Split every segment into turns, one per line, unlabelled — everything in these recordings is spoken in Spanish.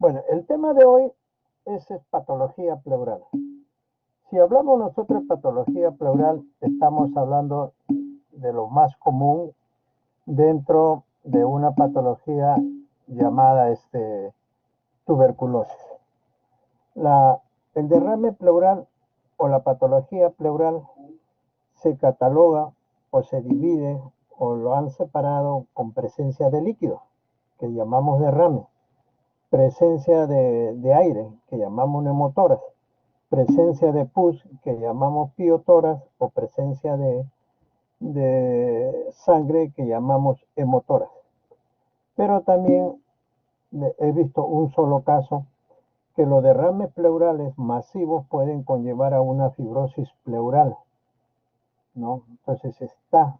Bueno, el tema de hoy es patología pleural. Si hablamos nosotros de patología pleural, estamos hablando de lo más común dentro de una patología llamada tuberculosis. El derrame pleural o la patología pleural se cataloga o se divide o lo han separado con presencia de líquido, que llamamos derrame, presencia de aire, que llamamos neumotórax, presencia de pus, que llamamos piotórax, o presencia de sangre, que llamamos hemotórax. Pero también he visto un solo caso que los derrames pleurales masivos pueden conllevar a una fibrosis pleural, ¿no? Entonces está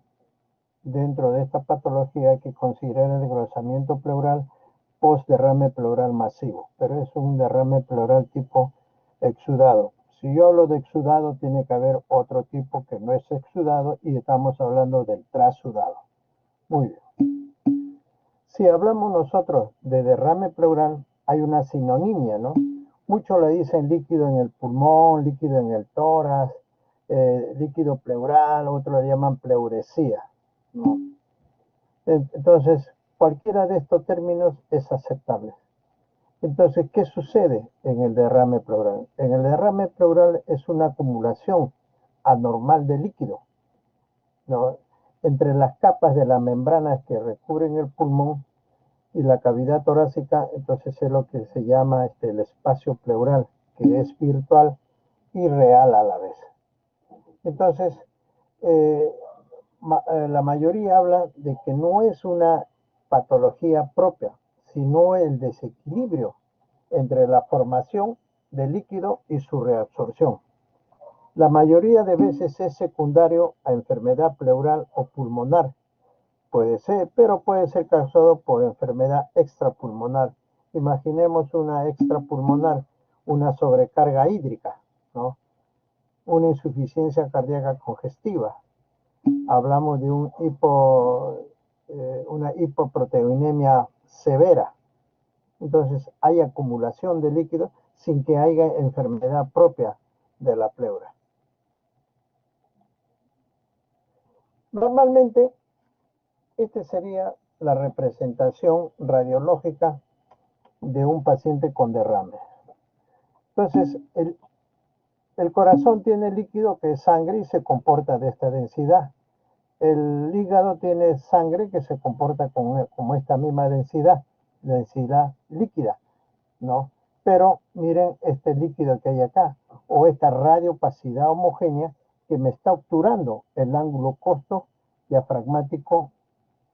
dentro de esta patología hay que considerar el engrosamiento pleural post derrame pleural masivo, pero es un derrame pleural tipo exudado. Si yo hablo de exudado, tiene que haber otro tipo que no es exudado y estamos hablando del trasudado. Muy bien. Si hablamos nosotros de derrame pleural, hay una sinonimia, ¿no? Muchos le dicen líquido en el pulmón, líquido en el tórax, líquido pleural, otros le llaman pleuresía, ¿no? Entonces, cualquiera de estos términos es aceptable. Entonces, ¿qué sucede en el derrame pleural? En el derrame pleural es una acumulación anormal de líquido, ¿no? Entre las capas de las membranas que recubren el pulmón y la cavidad torácica. Entonces es lo que se llama el espacio pleural, que es virtual y real a la vez. Entonces, eh, la mayoría habla de que no es una patología propia, sino el desequilibrio entre la formación de líquido y su reabsorción. La mayoría de veces es secundario a enfermedad pleural o pulmonar. Puede ser, pero puede ser causado por enfermedad extrapulmonar. Imaginemos una extrapulmonar, una sobrecarga hídrica, ¿no? Una insuficiencia cardíaca congestiva. Hablamos de una hipoproteinemia severa. Entonces hay acumulación de líquido sin que haya enfermedad propia de la pleura. Normalmente, esta sería la representación radiológica de un paciente con derrame. Entonces, el corazón tiene líquido que es sangre y se comporta de esta densidad. El hígado tiene sangre que se comporta como esta misma densidad líquida, ¿no? Pero miren este líquido que hay acá, o esta radiopacidad homogénea que me está obturando el ángulo costo diafragmático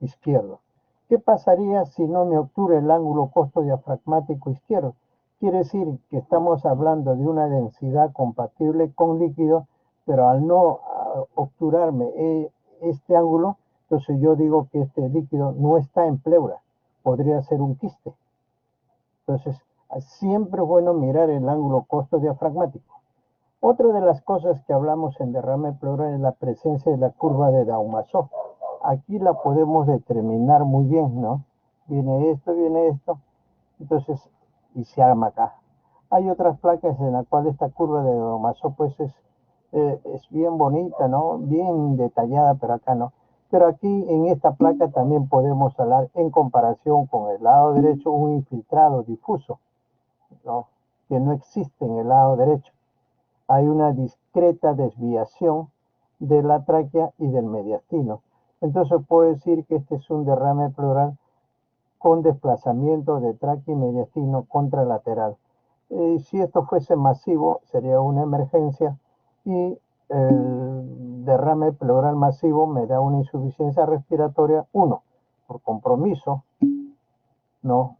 izquierdo. ¿Qué pasaría si no me obtura el ángulo costo diafragmático izquierdo? Quiere decir que estamos hablando de una densidad compatible con líquido, pero al no obturarme este ángulo, entonces yo digo que este líquido no está en pleura, podría ser un quiste. Entonces, siempre es bueno mirar el ángulo costo diafragmático. Otra de las cosas que hablamos en derrame pleural es la presencia de la curva de Daumaso. Aquí la podemos determinar muy bien, ¿no? Viene esto, entonces, y se arma acá. Hay otras placas en las cuales esta curva de Daumaso pues es bien bonita, ¿no? Bien detallada, pero acá no. Pero aquí en esta placa también podemos hablar en comparación con el lado derecho un infiltrado difuso, ¿no? Que no existe en el lado derecho. Hay una discreta desviación de la tráquea y del mediastino. Entonces puedo decir que este es un derrame pleural con desplazamiento de tráquea y mediastino contralateral. Si esto fuese masivo, sería una emergencia y el derrame pleural masivo me da una insuficiencia respiratoria, uno, por compromiso, ¿no?,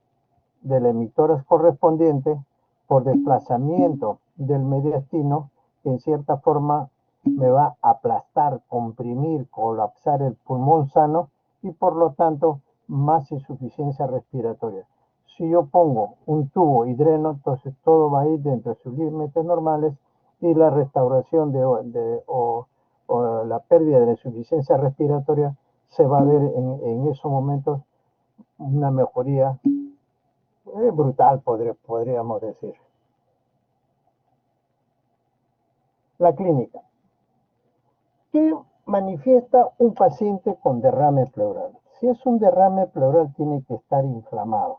del emitor correspondiente, por desplazamiento del mediastino, que en cierta forma me va a aplastar, comprimir, colapsar el pulmón sano y por lo tanto más insuficiencia respiratoria. Si yo pongo un tubo y dreno, entonces todo va a ir dentro de sus límites normales y la restauración o la pérdida de la insuficiencia respiratoria se va a ver en esos momentos una mejoría brutal, podríamos decir. La clínica. ¿Qué manifiesta un paciente con derrame pleural? Si es un derrame pleural, tiene que estar inflamado.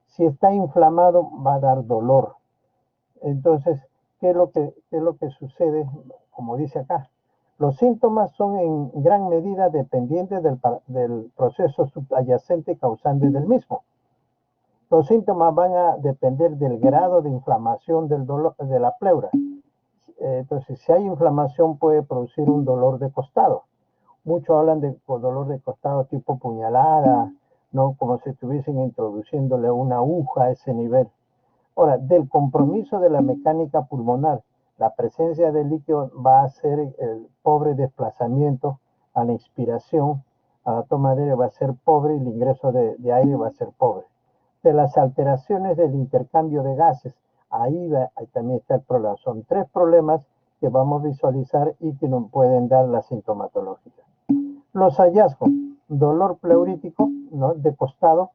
Si está inflamado, va a dar dolor. Entonces, ¿qué es lo que sucede? Como dice acá, los síntomas son en gran medida dependientes del proceso subyacente causante del mismo. Los síntomas van a depender del grado de inflamación del dolor, de la pleura. Entonces, si hay inflamación, puede producir un dolor de costado. Muchos hablan de dolor de costado tipo puñalada, ¿no? Como si estuviesen introduciéndole una aguja a ese nivel. Ahora, del compromiso de la mecánica pulmonar, la presencia de líquido va a ser el pobre desplazamiento a la inspiración, a la toma de aire va a ser pobre y el ingreso de aire va a ser pobre. De las alteraciones del intercambio de gases, ahí también está el problema. Son tres problemas que vamos a visualizar y que nos pueden dar la sintomatología. Los hallazgos, dolor pleurítico, ¿no? De costado,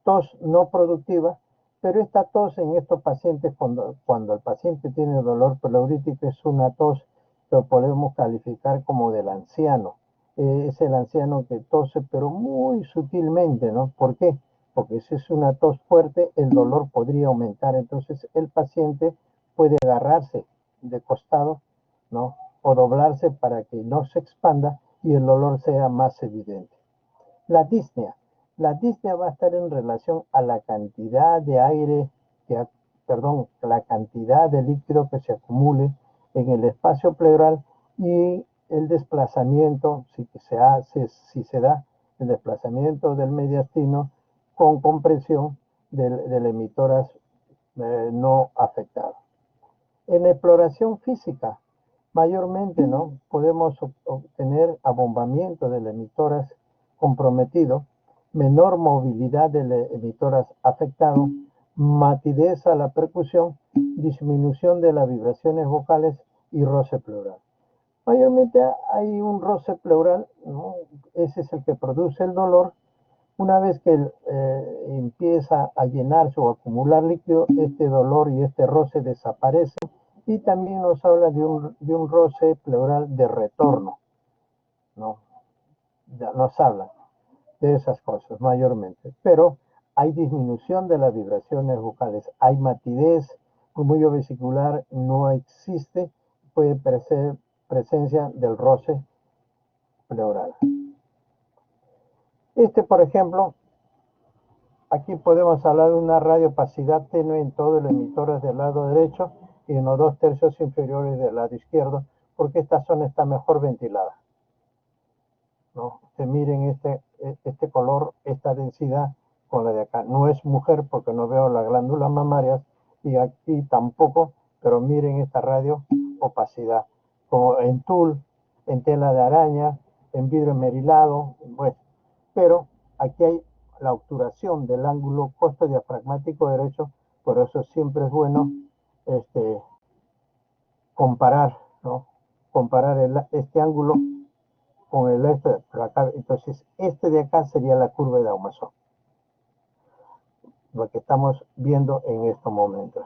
tos no productiva, pero esta tos en estos pacientes, cuando el paciente tiene dolor pleurítico, es una tos que podemos calificar como del anciano. Es el anciano que tose, pero muy sutilmente, ¿no? ¿Por qué? Porque si es una tos fuerte, el dolor podría aumentar. Entonces, el paciente puede agarrarse de costado, ¿no? O doblarse para que no se expanda y el dolor sea más evidente. La disnea. La disnea va a estar en relación a la cantidad de aire, la cantidad de líquido que se acumule en el espacio pleural y el desplazamiento, si se da el desplazamiento del mediastino con compresión del emitoras no afectado. En exploración física, mayormente, ¿no? Podemos obtener abombamiento del emitoras comprometido, menor movilidad del emitoras afectado, matidez a la percusión, disminución de las vibraciones vocales y roce pleural. Mayormente hay un roce pleural, ¿no? Ese es el que produce el dolor. Una vez que empieza a llenarse o acumular líquido, este dolor y este roce desaparece y también nos habla de un roce pleural de retorno, ¿no? Ya nos habla de esas cosas mayormente, pero hay disminución de las vibraciones vocales, hay matidez, murmullo vesicular no existe, puede ser presencia del roce pleural. Por ejemplo, aquí podemos hablar de una radiopacidad tenue en todo el emitor del lado derecho y en los 2/3 inferiores del lado izquierdo, porque esta zona está mejor ventilada, ¿no? Se miren este color, esta densidad con la de acá. No es mujer porque no veo las glándulas mamarias y aquí tampoco, pero miren esta radio opacidad, como en tul, en tela de araña, en vidrio esmerilado, bueno, pero aquí hay la obturación del ángulo costodiafragmático derecho, por eso siempre es bueno comparar, ¿no? Comparar este ángulo con el este de acá. Entonces, este de acá sería la curva de Daumason, lo que estamos viendo en estos momentos.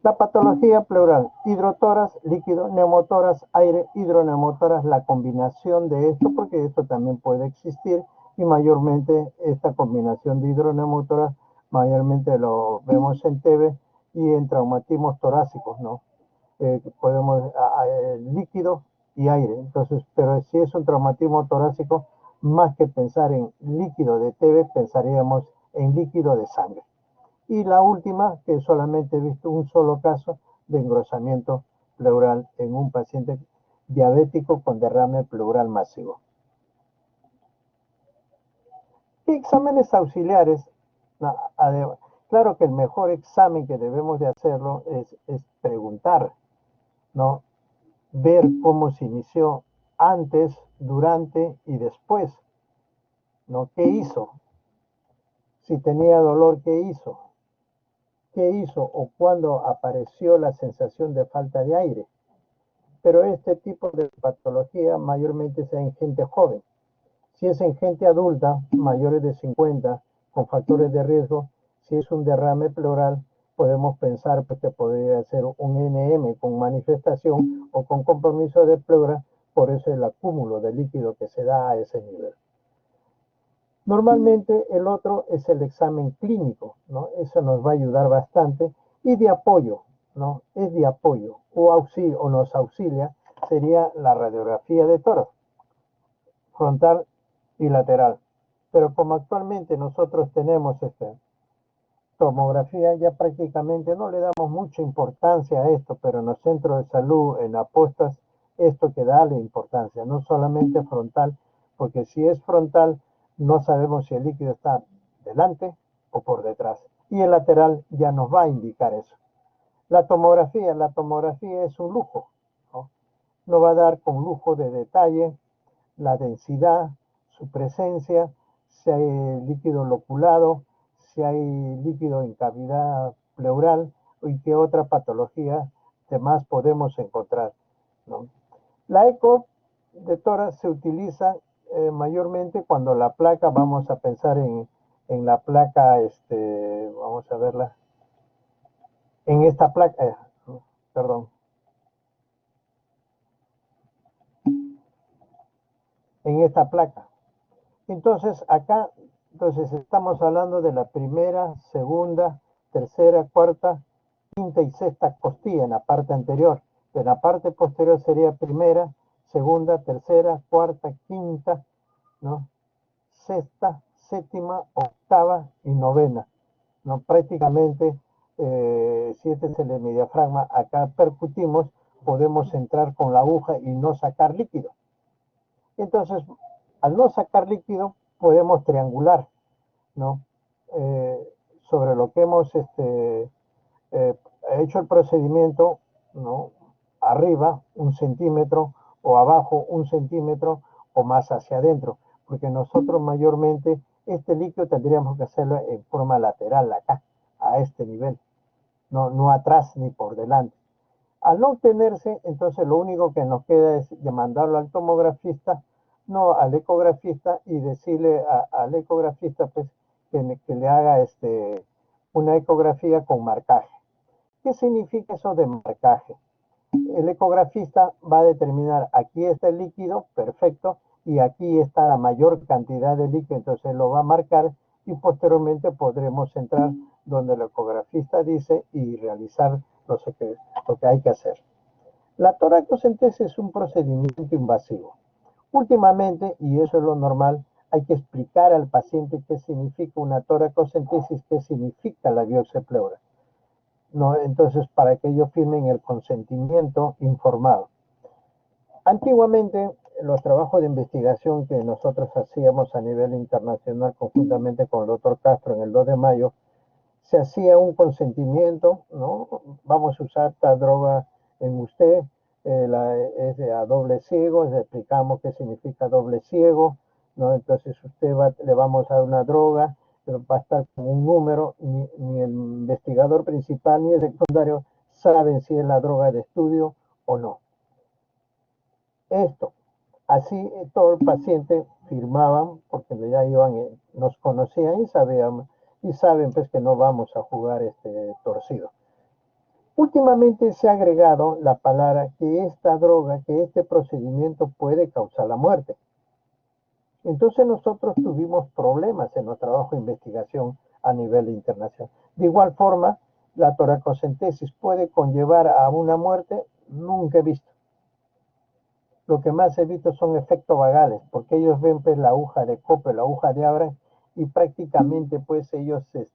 La patología pleural, hidrotoras, líquido, neumotoras, aire, hidroneumotoras, la combinación de esto, porque esto también puede existir, y mayormente esta combinación de hidroneumotoras, mayormente lo vemos en TB y en traumatismos torácicos, ¿no? Podemos, líquido y aire, entonces, pero si es un traumatismo torácico, más que pensar en líquido de TB, pensaríamos en líquido de sangre. Y la última, que solamente he visto un solo caso de engrosamiento pleural en un paciente diabético con derrame pleural masivo. ¿Qué exámenes auxiliares? Claro que el mejor examen que debemos de hacerlo es preguntar, ¿no? Ver cómo se inició antes, durante y después, ¿no? ¿Qué hizo? Si tenía dolor, ¿qué hizo? ¿Qué hizo o cuándo apareció la sensación de falta de aire? Pero este tipo de patología mayormente es en gente joven. Si es en gente adulta, mayores de 50, con factores de riesgo. Si es un derrame pleural, podemos pensar pues, que podría ser un NM con manifestación o con compromiso de pleura, por eso el acúmulo de líquido que se da a ese nivel. Normalmente el otro es el examen clínico, ¿no? Eso nos va a ayudar bastante. Y de apoyo, ¿no? Es de apoyo o nos auxilia, sería la radiografía de tórax, frontal y lateral. Pero como actualmente nosotros tenemos tomografía, ya prácticamente no le damos mucha importancia a esto, pero en los centros de salud, en apuestas, esto que da la importancia, no solamente frontal, porque si es frontal, no sabemos si el líquido está delante o por detrás. Y el lateral ya nos va a indicar eso. La tomografía es un lujo, ¿no? Nos va a dar con lujo de detalle la densidad, su presencia, si hay líquido loculado, si hay líquido en cavidad pleural y qué otra patología más podemos encontrar, ¿no? La eco de tórax se utiliza mayormente cuando la placa, vamos a pensar en la placa, vamos a verla, en esta placa, perdón, en esta placa. Entonces, acá, estamos hablando de la primera, segunda, tercera, cuarta, quinta y sexta costilla en la parte anterior. En la parte posterior sería primera, segunda, tercera, cuarta, quinta, ¿no? Sexta, séptima, octava y novena, ¿no? Prácticamente, si este es el hemidiafragma, acá percutimos, podemos entrar con la aguja y no sacar líquido. Entonces, al no sacar líquido, podemos triangular, ¿no? Sobre lo que hemos hecho el procedimiento, ¿no? Arriba 1 centímetro o abajo 1 centímetro o más hacia adentro, porque nosotros mayormente este líquido tendríamos que hacerlo en forma lateral acá, a este nivel, no atrás ni por delante. Al no obtenerse, entonces lo único que nos queda es mandarlo al tomografista, no al ecografista, y decirle al ecografista pues, que le haga una ecografía con marcaje. ¿Qué significa eso de marcaje? El ecografista va a determinar, aquí está el líquido, perfecto, y aquí está la mayor cantidad de líquido, entonces lo va a marcar y posteriormente podremos entrar donde el ecografista dice y realizar lo que hay que hacer. La toracocentesis es un procedimiento invasivo. Últimamente, y eso es lo normal, hay que explicar al paciente qué significa una toracocentesis, qué significa la biopsia pleural, ¿no? Entonces, para que ellos firmen el consentimiento informado. Antiguamente, los trabajos de investigación que nosotros hacíamos a nivel internacional conjuntamente con el doctor Castro en el 2 de mayo, se hacía un consentimiento, ¿no? Vamos a usar esta droga en usted, es a doble ciego, le explicamos qué significa doble ciego, ¿no? Entonces le vamos a dar una droga, pero va a estar con un número, ni el investigador principal ni el secundario saben si es la droga de estudio o no. Esto, así todo el paciente firmaban, porque ya nos conocían y sabían, y saben pues que no vamos a jugar torcido. Últimamente se ha agregado la palabra que esta droga, que este procedimiento puede causar la muerte. Entonces nosotros tuvimos problemas en nuestro trabajo de investigación a nivel internacional. De igual forma, la toracocentesis puede conllevar a una muerte, nunca he visto. Lo que más he visto son efectos vagales, porque ellos ven pues la aguja de cope, la aguja de Abra, y prácticamente pues ellos es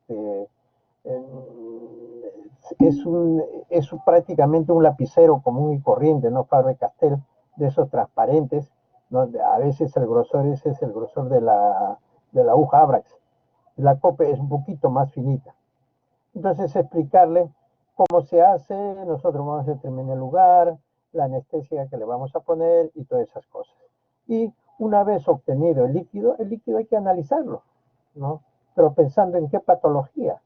prácticamente un lapicero común y corriente, ¿no? Faber-Castell, de esos transparentes, ¿no? A veces el grosor ese es el grosor de la aguja Abrax. La cope es un poquito más finita. Entonces explicarle cómo se hace, nosotros vamos a determinar el lugar, la anestesia que le vamos a poner y todas esas cosas. Y una vez obtenido el líquido hay que analizarlo, ¿no? Pero pensando en qué patología.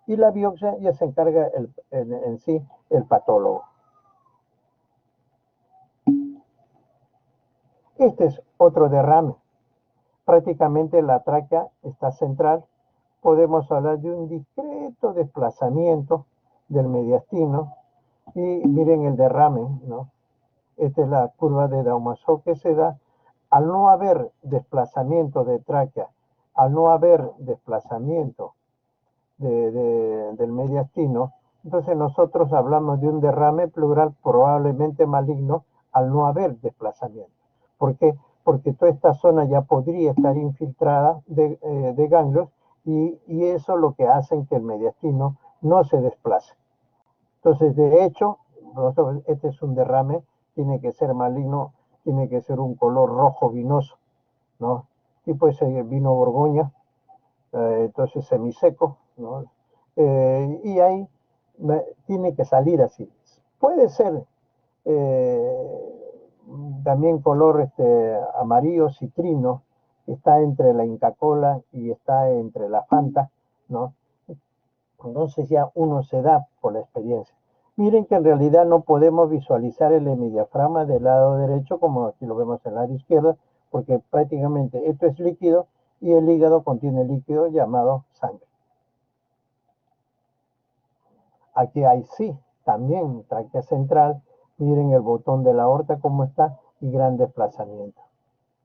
Y la biopsia ya se encarga en sí el patólogo. Este es otro derrame. Prácticamente la tráquea está central, podemos hablar de un discreto desplazamiento del mediastino y miren el derrame, ¿no? Esta es la curva de Daumaso que se da al no haber desplazamiento de tráquea, al no haber desplazamiento del mediastino. Entonces nosotros hablamos de un derrame pleural probablemente maligno al no haber desplazamiento. ¿Por qué? Porque toda esta zona ya podría estar infiltrada de ganglios y eso es lo que hace que el mediastino no se desplace. Entonces, de hecho, este es un derrame, tiene que ser maligno, tiene que ser un color rojo vinoso, ¿no? Tipo ese vino Borgoña, entonces semiseco, ¿no? Y ahí tiene que salir así. Puede ser también color amarillo citrino, está entre la Inca Kola y está entre la Fanta, ¿no? Entonces ya uno se da por la experiencia. Miren que en realidad no podemos visualizar el hemidiafragma del lado derecho como aquí lo vemos en el lado izquierdo, porque prácticamente esto es líquido y el hígado contiene líquido llamado sangre. Aquí hay sí, también tráquea central, miren el botón de la aorta cómo está y gran desplazamiento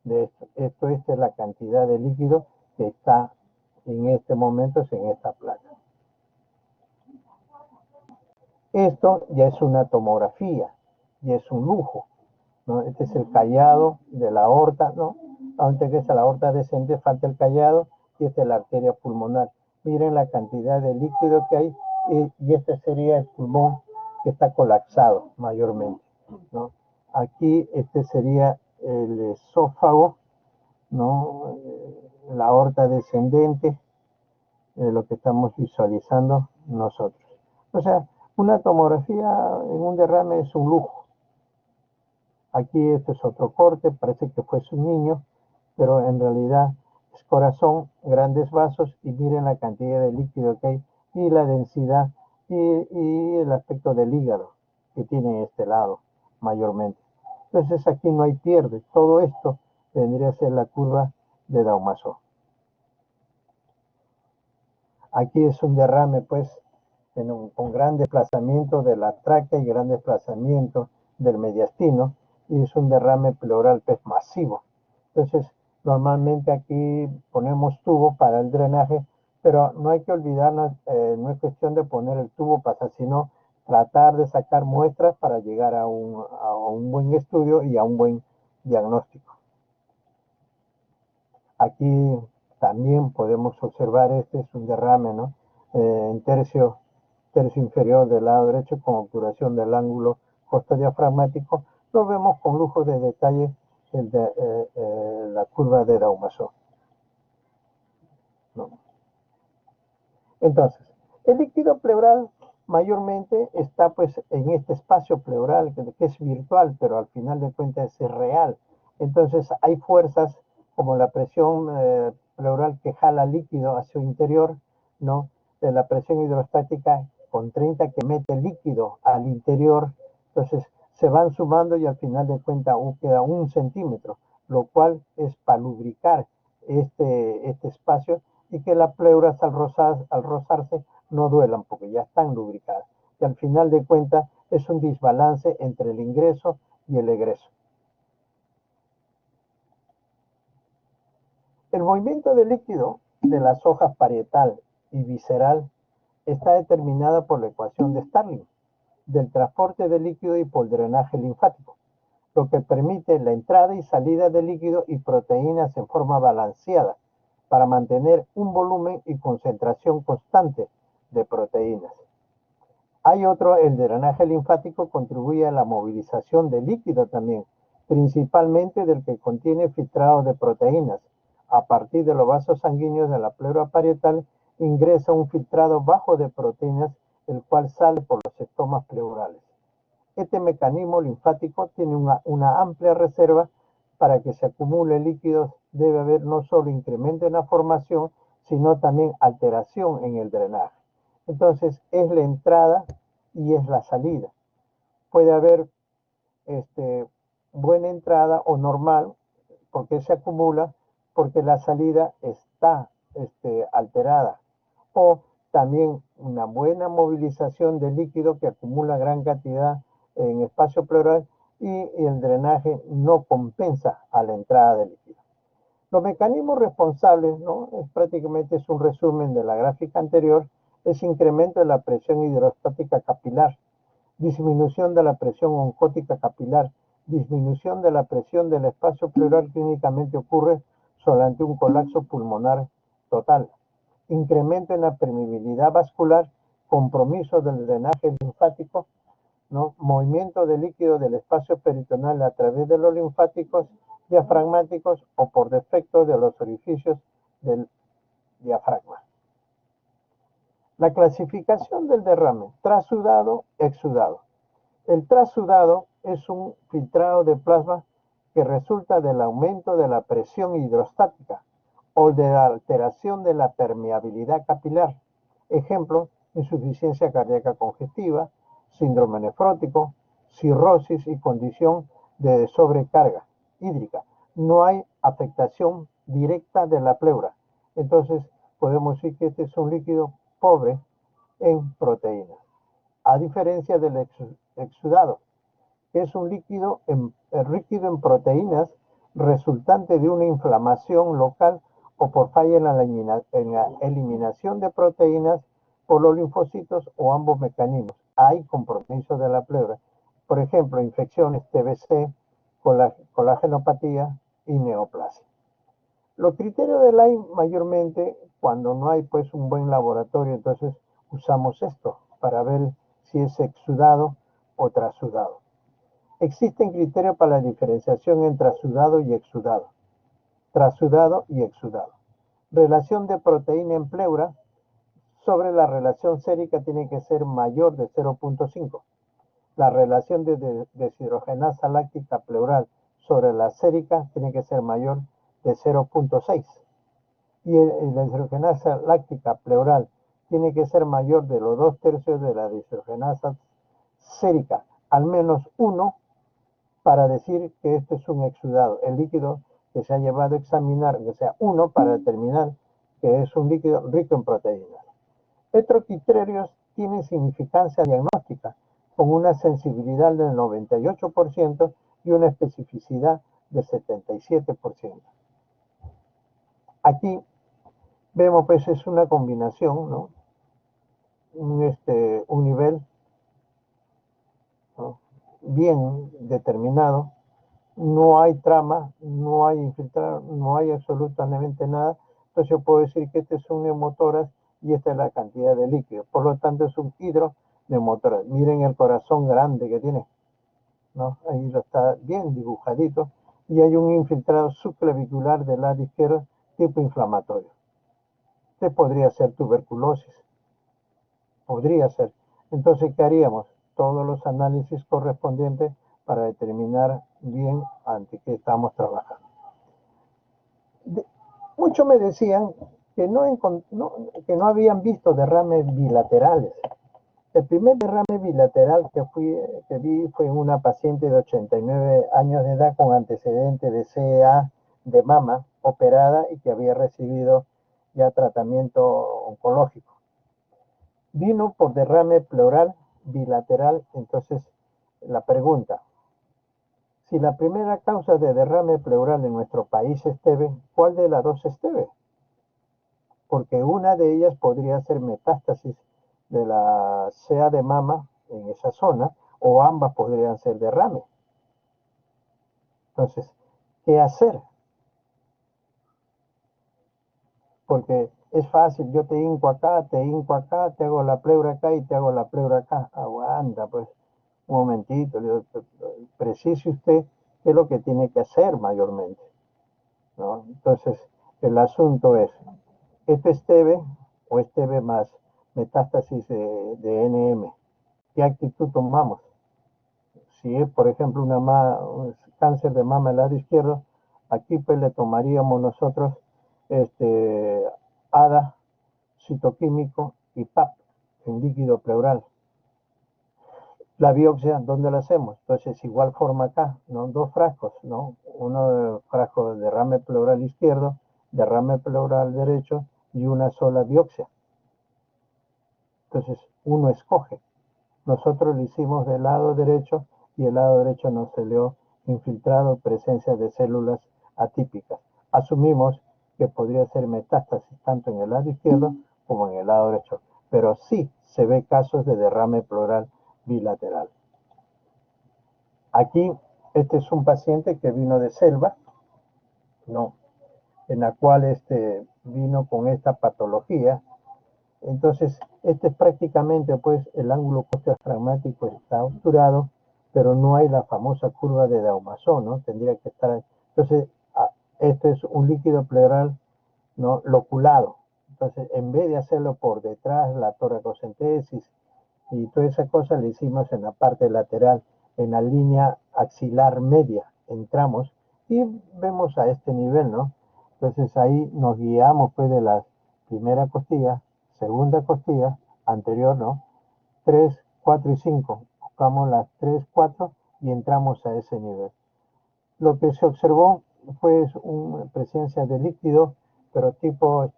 de esto. Esta es la cantidad de líquido que está en este momento en esta placa. Esto ya es una tomografía y es un lujo, ¿no? Este es el callado de la aorta, ¿no? Aunque es la aorta descendente, falta el callado y esta es la arteria pulmonar. Miren la cantidad de líquido que hay y este sería el pulmón que está colapsado mayormente, ¿no? Aquí este sería el esófago, ¿no? La aorta descendente, lo que estamos visualizando nosotros. O sea, una tomografía en un derrame es un lujo. Aquí este es otro corte, parece que fue un niño, pero en realidad es corazón, grandes vasos y miren la cantidad de líquido que hay y la densidad y el aspecto del hígado que tiene este lado mayormente. Entonces aquí no hay pierde, todo esto vendría a ser la curva de Daumaso. Aquí es un derrame pues con gran desplazamiento de la tráquea y gran desplazamiento del mediastino y es un derrame pleural pues masivo. Entonces normalmente aquí ponemos tubo para el drenaje, pero no hay que olvidarnos, no es cuestión de poner el tubo para, sino tratar de sacar muestras para llegar a un buen estudio y a un buen diagnóstico. Aquí también podemos observar, este es un derrame, ¿no? En tercio inferior del lado derecho con obturación del ángulo costodiafragmático, lo vemos con lujo de detalle la curva de Daumaso, ¿no? Entonces, el líquido pleural mayormente está pues en este espacio pleural que es virtual, pero al final de cuentas es real. Entonces hay fuerzas como la presión pleural que jala líquido hacia su interior, ¿no? De la presión hidrostática con 30 que mete líquido al interior. Entonces se van sumando y al final de cuentas queda 1 centímetro, lo cual es para lubricar este espacio y que las pleuras al rozarse no duelan porque ya están lubricadas. Y al final de cuentas es un desbalance entre el ingreso y el egreso. El movimiento de líquido de las hojas parietal y visceral está determinada por la ecuación de Starling del transporte de líquido y por el drenaje linfático, lo que permite la entrada y salida de líquido y proteínas en forma balanceada para mantener un volumen y concentración constante de proteínas. Hay otro, el drenaje linfático contribuye a la movilización de líquido también, principalmente del que contiene filtrado de proteínas. A partir de los vasos sanguíneos de la pleura parietal ingresa un filtrado bajo de proteínas, el cual sale por los estomas pleurales. Este mecanismo linfático tiene una amplia reserva para que se acumule líquidos. Debe haber no solo incremento en la formación, sino también alteración en el drenaje. Entonces es la entrada y es la salida. Puede haber buena entrada o normal, porque se acumula, porque la salida está alterada. o también una buena movilización de líquido que acumula gran cantidad en espacio pleural y el drenaje no compensa a la entrada de líquido. Los mecanismos responsables, ¿no? Prácticamente es un resumen de la gráfica anterior, es incremento de la presión hidrostática capilar, disminución de la presión oncótica capilar, disminución de la presión del espacio pleural clínicamente ocurre solamente un colapso pulmonar total, incremento en la permeabilidad vascular, compromiso del drenaje linfático, ¿no? Movimiento de líquido del espacio peritoneal a través de los linfáticos diafragmáticos o por defecto de los orificios del diafragma. La clasificación del derrame, trasudado, exudado. El trasudado es un filtrado de plasma que resulta del aumento de la presión hidrostática o de la alteración de la permeabilidad capilar. Ejemplo, insuficiencia cardíaca congestiva, síndrome nefrótico, cirrosis y condición de sobrecarga hídrica. No hay afectación directa de la pleura. Entonces, podemos decir que este es un líquido pobre en proteínas. A diferencia del exudado, que es un líquido rico en proteínas resultante de una inflamación local o por falla en la eliminación de proteínas por los linfocitos o ambos mecanismos. Hay compromiso de la pleura. Por ejemplo, infecciones TBC, colágenopatía y neoplasia. Los criterios de Lyme mayormente, cuando no hay pues un buen laboratorio, entonces usamos esto para ver si es exudado o trasudado. Existen criterios para la diferenciación entre trasudado y exudado. Trasudado y exudado. Relación de proteína en pleura sobre la relación sérica tiene que ser mayor de 0.5. La relación de deshidrogenasa láctica pleural sobre la sérica tiene que ser mayor de 0.6. Y la deshidrogenasa láctica pleural tiene que ser mayor de los 2/3 de la deshidrogenasa sérica, al menos 1, para decir que esto es un exudado. El líquido que se ha llevado a examinar, que sea 1, para determinar que es un líquido rico en proteínas. Estos criterios tienen significancia diagnóstica, con una sensibilidad del 98% y una especificidad del 77%. Aquí vemos pues es una combinación, ¿no? Un nivel, ¿no?, bien determinado, no hay trama, no hay infiltrado, no hay absolutamente nada. Entonces yo puedo decir que este es un neumotórax y esta es la cantidad de líquido. Por lo tanto es un hidroneumotórax. Miren el corazón grande que tiene, ¿no? Ahí lo está bien dibujadito. Y hay un infiltrado subclavicular del lado izquierdo tipo inflamatorio. Este podría ser tuberculosis. Podría ser. Entonces, ¿qué haríamos? Todos los análisis correspondientes para determinar bien ante qué estamos trabajando. Muchos me decían que no habían visto derrames bilaterales. El primer derrame bilateral que vi fue en una paciente de 89 años de edad con antecedente de CEA de mama operada y que había recibido ya tratamiento oncológico. Vino por derrame pleural bilateral. Entonces, la pregunta: si la primera causa de derrame pleural en nuestro país es TB, ¿cuál de las dos es TB? Porque una de ellas podría ser metástasis de la CEA de mama en esa zona, o ambas podrían ser derrame. Entonces, ¿qué hacer? Porque es fácil, yo te hinco acá, te hago la pleura acá y te hago la pleura acá. Aguanta, pues, un momentito, precise usted qué es lo que tiene que hacer mayormente, ¿no? Entonces, el asunto es, ¿este es TB o es TB más metástasis de NM? ¿Qué actitud tomamos? Si es, por ejemplo, un cáncer de mama del lado izquierdo, aquí pues le tomaríamos nosotros ADA, citoquímico y PAP en líquido pleural. La biopsia, ¿dónde la hacemos? Entonces, igual forma acá, ¿no? Dos frascos, ¿no? Uno frasco de derrame pleural izquierdo, derrame pleural derecho y una sola biopsia. Entonces uno escoge. Nosotros lo hicimos del lado derecho y el lado derecho nos salió infiltrado, presencia de células atípicas. Asumimos que podría ser metástasis tanto en el lado izquierdo como en el lado derecho, pero sí se ve casos de derrame pleural bilateral. Aquí, este es un paciente que vino de selva, ¿no? En la cual vino con esta patología. Entonces, este es prácticamente, pues, el ángulo postdiafragmático está obturado, pero no hay la famosa curva de Daumason, ¿no? Tendría que estar. Entonces, este es un líquido pleural, ¿no? Loculado. Entonces, en vez de hacerlo por detrás, la toracocentesis y toda esa cosa, le hicimos en la parte lateral, en la línea axilar media. Entramos y vemos a este nivel, ¿no? Entonces, ahí nos guiamos, pues, de la primera costilla, segunda costilla, anterior, ¿no? 3, 4 y 5. Buscamos las 3, 4 y entramos a ese nivel. Lo que se observó fue una presencia de líquido, pero tipo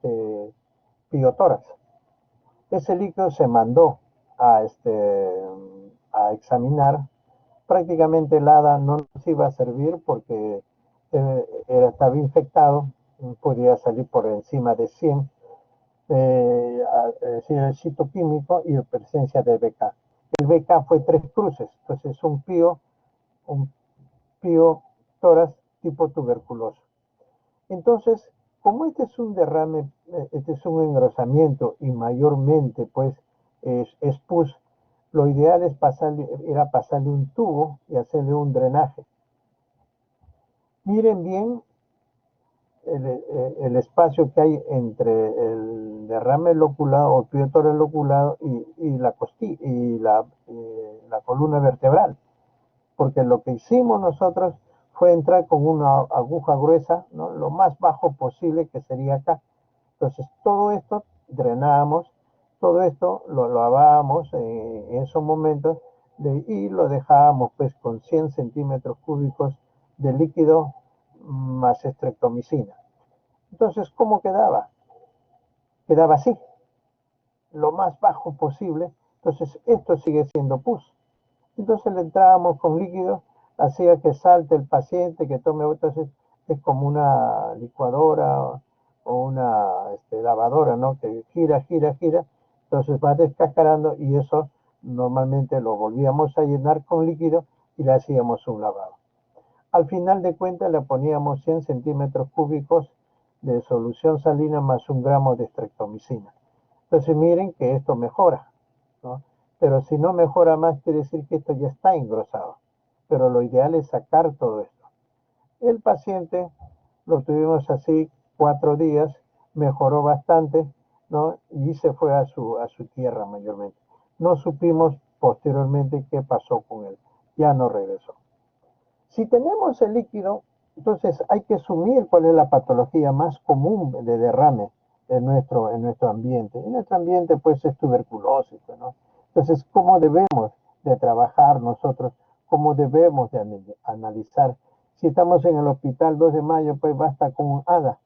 piotórax. Ese líquido se mandó a, a examinar. Prácticamente el ADA no nos iba a servir porque estaba infectado, podía salir por encima de 100, es decir, el citoquímico y presencia de BK. El BK fue 3 cruces, entonces un pío tórax tipo tuberculoso. Entonces, como este es un derrame, este es un engrosamiento y mayormente pues es pus, lo ideal es era pasarle un tubo y hacerle un drenaje. Miren bien el espacio que hay entre el derrame loculado o piotórax loculado y la costilla y la columna vertebral, porque lo que hicimos nosotros fue entrar con una aguja gruesa, ¿no? Lo más bajo posible, que sería acá. Entonces todo esto drenábamos, todo esto lo lavábamos en esos momentos y lo dejábamos pues con 100 centímetros cúbicos de líquido más estreptomicina. Entonces, ¿cómo quedaba? Quedaba así, lo más bajo posible. Entonces, esto sigue siendo pus. Entonces le entrábamos con líquido, hacía que salte el paciente, que tome, entonces es como una licuadora o una lavadora, ¿no? Que gira, gira, gira, entonces va descascarando y eso normalmente lo volvíamos a llenar con líquido y le hacíamos un lavado. Al final de cuentas le poníamos 100 centímetros cúbicos de solución salina más 1 gramo de estreptomicina. Entonces miren que esto mejora, ¿no? Pero si no mejora más, quiere decir que esto ya está engrosado. Pero lo ideal es sacar todo esto. El paciente lo tuvimos así 4 días, mejoró bastante, ¿no? Y se fue a su tierra mayormente. No supimos posteriormente qué pasó con él. Ya no regresó. Si tenemos el líquido, entonces hay que asumir cuál es la patología más común de derrame en nuestro ambiente. En nuestro ambiente pues es tuberculosis, ¿no? Entonces, ¿cómo debemos de trabajar nosotros? ¿Cómo debemos de analizar? Si estamos en el hospital 2 de mayo, pues basta con un ADA.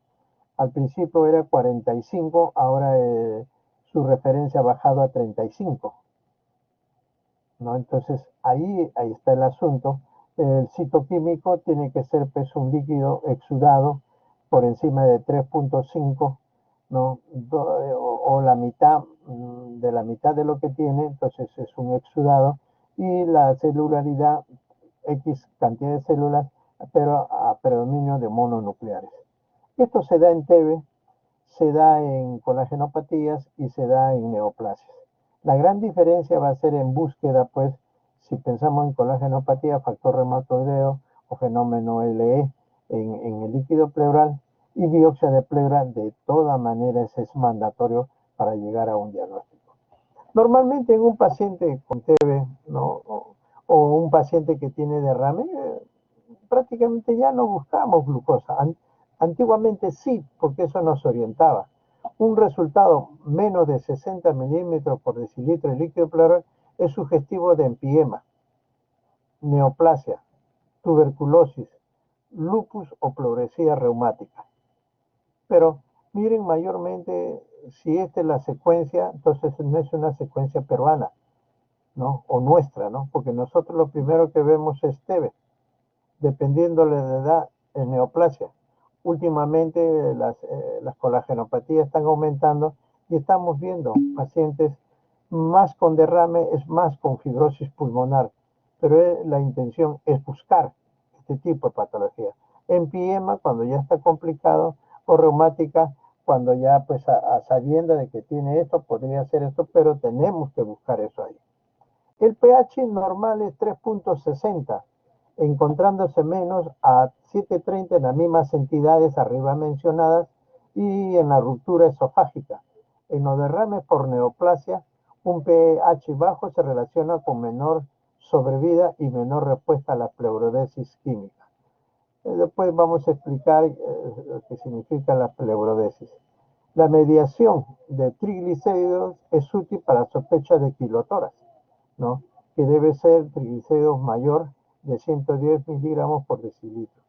Al principio era 45, ahora su referencia ha bajado a 35, ¿no? Entonces, ahí está el asunto. El citoquímico tiene que ser pues, un líquido exudado por encima de 3.5, ¿no? O la mitad de la mitad de lo que tiene, entonces es un exudado, y la celularidad, X cantidad de células, pero a predominio de mononucleares. Esto se da en TB, se da en colagenopatías y se da en neoplasias. La gran diferencia va a ser en búsqueda, pues, si pensamos en colagenopatía, factor reumatoideo o fenómeno LE en el líquido pleural, y biopsia de pleura, de todas maneras es mandatorio para llegar a un diagnóstico. Normalmente en un paciente con TB, ¿no? o un paciente que tiene derrame, prácticamente ya no buscamos glucosa. Antiguamente sí, porque eso nos orientaba. Un resultado menos de 60 milímetros por decilitro de líquido pleural es sugestivo de empiema, neoplasia, tuberculosis, lupus o pleuresía reumática. Pero Miren mayormente, si esta es la secuencia, entonces no es una secuencia peruana, ¿no? O nuestra, ¿no? Porque nosotros lo primero que vemos es TB, dependiendo de la edad, en neoplasia. Últimamente las colagenopatías están aumentando y estamos viendo pacientes más con derrame, es más con fibrosis pulmonar, pero la intención es buscar este tipo de patología. Empiema cuando ya está complicado, o reumática cuando ya pues a sabiendo de que tiene esto, podría hacer esto, pero tenemos que buscar eso ahí. El pH normal es 3.60, encontrándose menos a 7.30 en las mismas entidades arriba mencionadas y en la ruptura esofágica. En los derrames por neoplasia, un pH bajo se relaciona con menor sobrevida y menor respuesta a la pleurodesis química. Después vamos a explicar lo que significa la pleurodesis. La mediación de triglicéridos es útil para sospecha de kilotoras, ¿no? Que debe ser triglicéridos mayor de 110 miligramos por decilitro.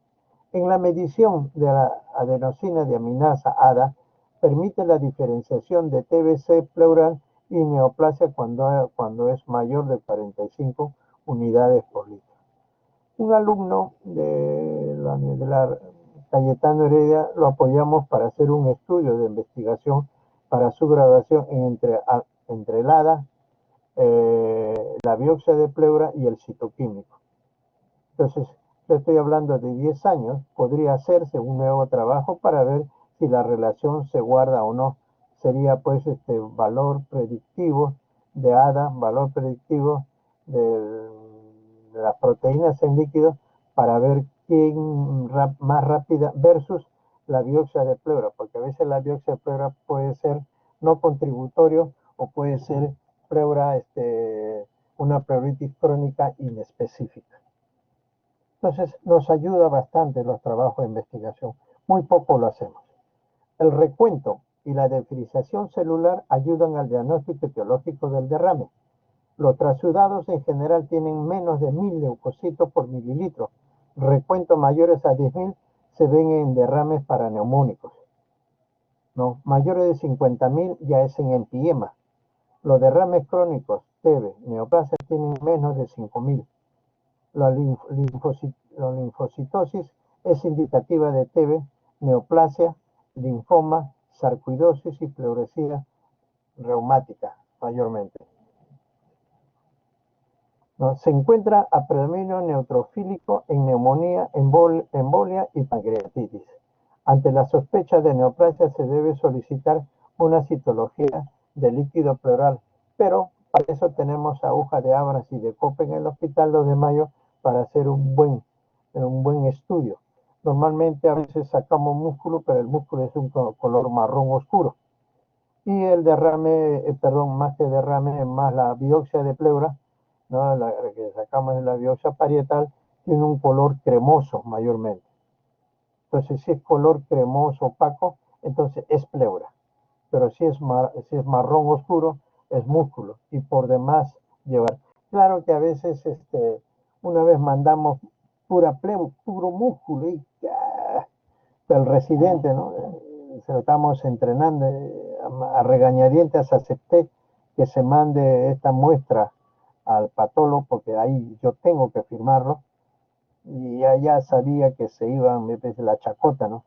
En la medición de la adenosina deaminasa ADA, permite la diferenciación de TBC pleural y neoplasia cuando es mayor de 45 unidades por litro. Un alumno de la Cayetano Heredia lo apoyamos para hacer un estudio de investigación para su graduación entre el ADA, la biopsia de pleura y el citoquímico. Entonces, yo estoy hablando de 10 años, podría hacerse un nuevo trabajo para ver si la relación se guarda o no. Sería pues este valor predictivo de ADA, valor predictivo de las proteínas en líquido para ver quién más rápida versus la biopsia de pleura, porque a veces la biopsia de pleura puede ser no contributorio o puede ser pleura, una pleuritis crónica inespecífica. Entonces nos ayuda bastante los trabajos de investigación. Muy poco lo hacemos. El recuento y la definización celular ayudan al diagnóstico etiológico del derrame. Los trasudados en general tienen menos de 1000 leucocitos por mililitro. Recuentos mayores a 10.000 se ven en derrames paraneumónicos, ¿no? Mayores de 50.000 ya es en empiema. Los derrames crónicos, TB, neoplasia, tienen menos de 5.000. La linfocitosis es indicativa de TB, neoplasia, linfoma, sarcoidosis y pleuresía reumática mayormente. ¿No? Se encuentra a predominio neutrofílico en neumonía, embolia y pancreatitis. Ante la sospecha de neoplasia se debe solicitar una citología de líquido pleural, pero para eso tenemos aguja de Abras y de Cope en el Hospital 2 de Mayo para hacer un buen estudio. Normalmente a veces sacamos músculo, pero el músculo es un color marrón oscuro. Y el derrame, más que derrame, más la biopsia de pleura, ¿no? La que sacamos de la biopsia parietal, tiene un color cremoso mayormente. Entonces, si es color cremoso opaco, entonces es pleura. Pero si es marrón oscuro, es músculo. Y por demás llevar. Claro que a veces, una vez mandamos puro músculo y el residente, ¿no? Se lo estamos entrenando, a regañadientes acepté que se mande esta muestra al patólogo porque ahí yo tengo que firmarlo y ya sabía que se iban desde la chacota, ¿no?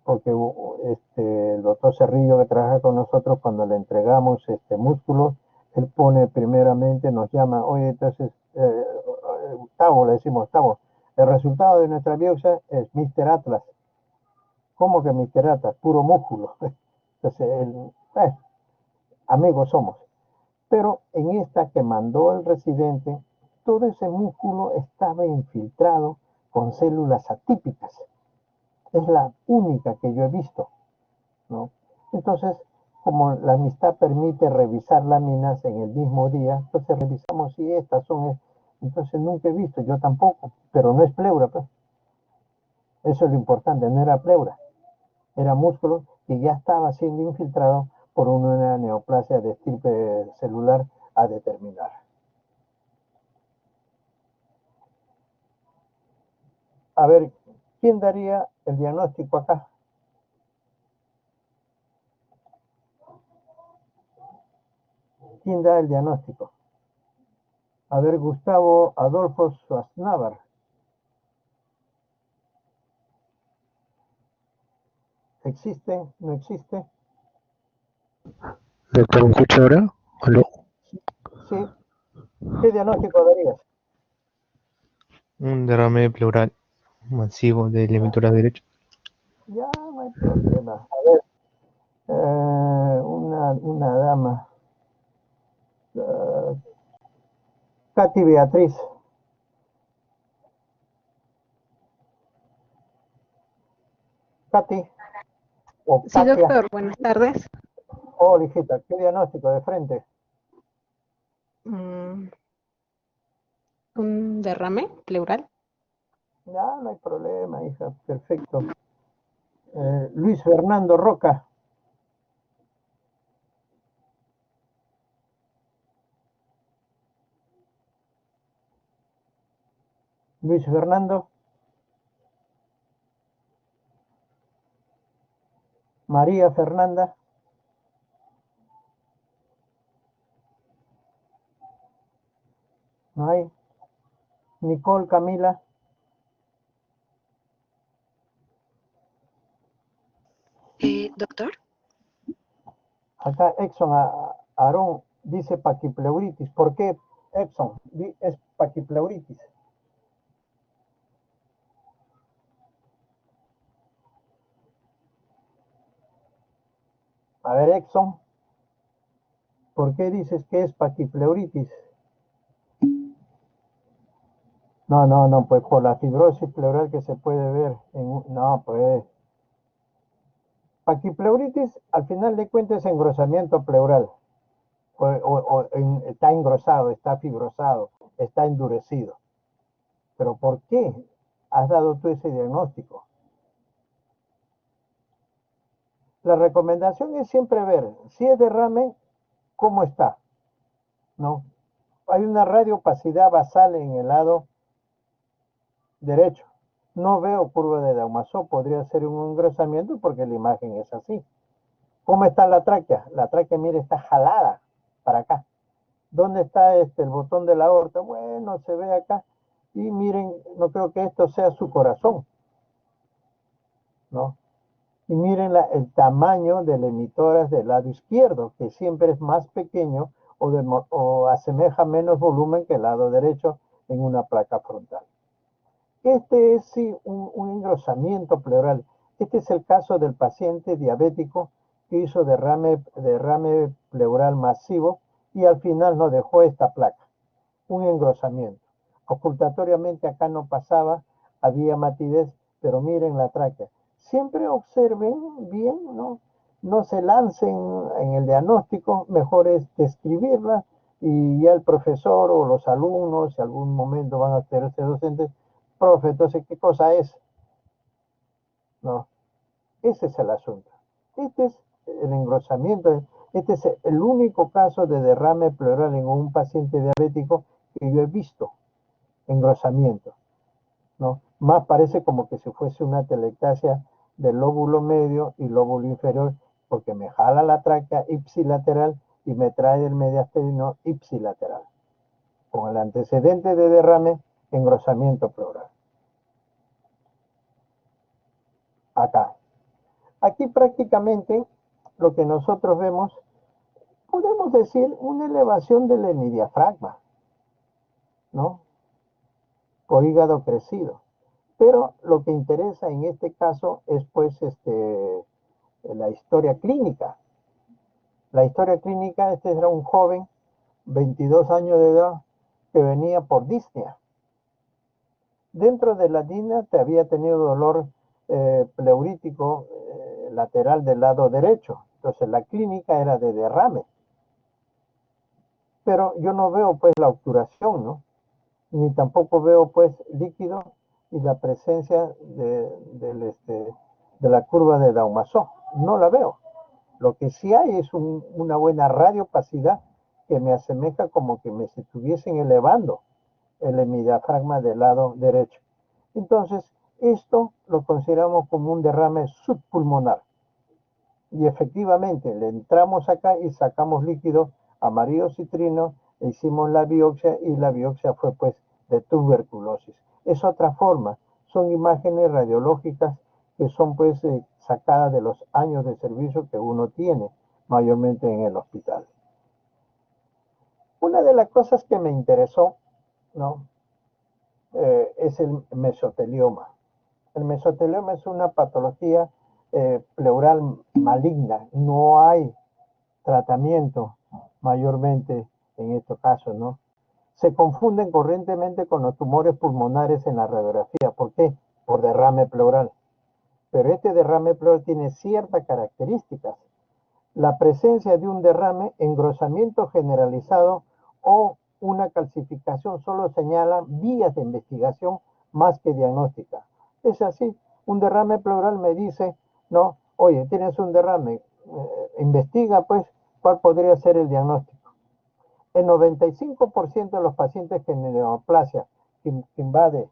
Porque el doctor Cerrillo que trabaja con nosotros, cuando le entregamos este músculo, él pone primeramente, nos llama, oye, entonces, Gustavo, le decimos, Gustavo, el resultado de nuestra biopsia es Mr. Atlas. ¿Cómo que Mr. Atlas? Puro músculo. Entonces, amigos somos. Pero en esta que mandó el residente, todo ese músculo estaba infiltrado con células atípicas. Es la única que yo he visto, ¿no? Entonces, como la amistad permite revisar láminas en el mismo día, entonces revisamos si estas son. Entonces nunca he visto, yo tampoco, pero no es pleura, pues. Eso es lo importante, no era pleura, era músculo que ya estaba siendo infiltrado por una neoplasia de estirpe celular a determinar. A ver, ¿quién daría el diagnóstico acá? ¿Quién da el diagnóstico? A ver, Gustavo Adolfo Schwarzenegger. ¿Existe? ¿No existe?
Doctor, ¿me escucha ahora? ¿Aló?
Sí. ¿Qué diagnóstico darías?
Un derrame pleural masivo de la emisora derecha.
Ya, no hay problema. A ver, una dama. Uh, Katy Beatriz. Katy o
Sí,
Katia.
doctor, buenas tardes.
Oh, hijita, ¿qué diagnóstico de frente?
Mm, ¿Un derrame pleural?
Ya, no hay problema, hija, perfecto. Luis Fernando Roca. Luis Fernando. María Fernanda. No hay. Nicole Camila.
Doctor,
Acá Exxon Aarón dice paquipleuritis. ¿Por qué Exxon es paquipleuritis? A ver, Exxon, ¿por qué dices que es paquipleuritis? No, pues por la fibrosis pleural que se puede ver. No, pues. Paquipleuritis, al final de cuentas, es engrosamiento pleural. Está engrosado, está fibrosado, está endurecido. Pero ¿por qué has dado tú ese diagnóstico? La recomendación es siempre ver si es derrame, cómo está, ¿no? Hay una radiopacidad basal en el lado derecho. No veo curva de Daumaso, podría ser un engrosamiento porque la imagen es así. ¿Cómo está la tráquea? La tráquea, mire, está jalada para acá. ¿Dónde está el botón de la aorta? Bueno, se ve acá. Y miren, no creo que esto sea su corazón, ¿no? Y miren el tamaño del emitoras del lado izquierdo, que siempre es más pequeño o asemeja menos volumen que el lado derecho en una placa frontal. Este es sí un engrosamiento pleural. Este es el caso del paciente diabético que hizo derrame pleural masivo y al final nos dejó esta placa, un engrosamiento. Ocultatoriamente acá no pasaba, había matidez, pero miren la tráquea. Siempre observen bien, ¿no? No se lancen en el diagnóstico, mejor es describirla y ya el profesor o los alumnos, si algún momento van a hacerse docentes, profe, entonces, ¿qué cosa es? No, ese es el asunto. Este es el engrosamiento, este es el único caso de derrame pleural en un paciente diabético que yo he visto, engrosamiento, ¿no? Más parece como que si fuese una telectasia del lóbulo medio y lóbulo inferior, porque me jala la tráquea ipsilateral y me trae el mediastino ipsilateral, con el antecedente de derrame, engrosamiento pleural. Acá. Aquí prácticamente lo que nosotros vemos, podemos decir una elevación del hemidiafragma, ¿no? Por hígado crecido. Pero lo que interesa en este caso es pues la historia clínica. La historia clínica, este era un joven, 22 años de edad, que venía por disnea. Dentro de la disnea te había tenido dolor pleurítico lateral del lado derecho. Entonces la clínica era de derrame. Pero yo no veo pues la obturación, ¿no? Ni tampoco veo pues líquido y la presencia de la curva de Daumaso. No la veo. Lo que sí hay es una buena radiopacidad que me asemeja como que me estuviesen elevando el hemidiafragma del lado derecho. Entonces, esto lo consideramos como un derrame subpulmonar. Y efectivamente, le entramos acá y sacamos líquido amarillo citrino, e hicimos la biopsia y la biopsia fue pues de tuberculosis. Es otra forma, son imágenes radiológicas que son pues sacadas de los años de servicio que uno tiene mayormente en el hospital. Una de las cosas que me interesó, ¿no? Es el mesotelioma. El mesotelioma es una patología pleural maligna. No hay tratamiento mayormente en estos casos, ¿no? Se confunden corrientemente con los tumores pulmonares en la radiografía. ¿Por qué? Por derrame pleural. Pero este derrame pleural tiene ciertas características. La presencia de un derrame, engrosamiento generalizado o una calcificación solo señalan vías de investigación más que diagnóstica. Es así, un derrame pleural me dice, no, oye, tienes un derrame, investiga pues cuál podría ser el diagnóstico. El 95% de los pacientes con neoplasia que invade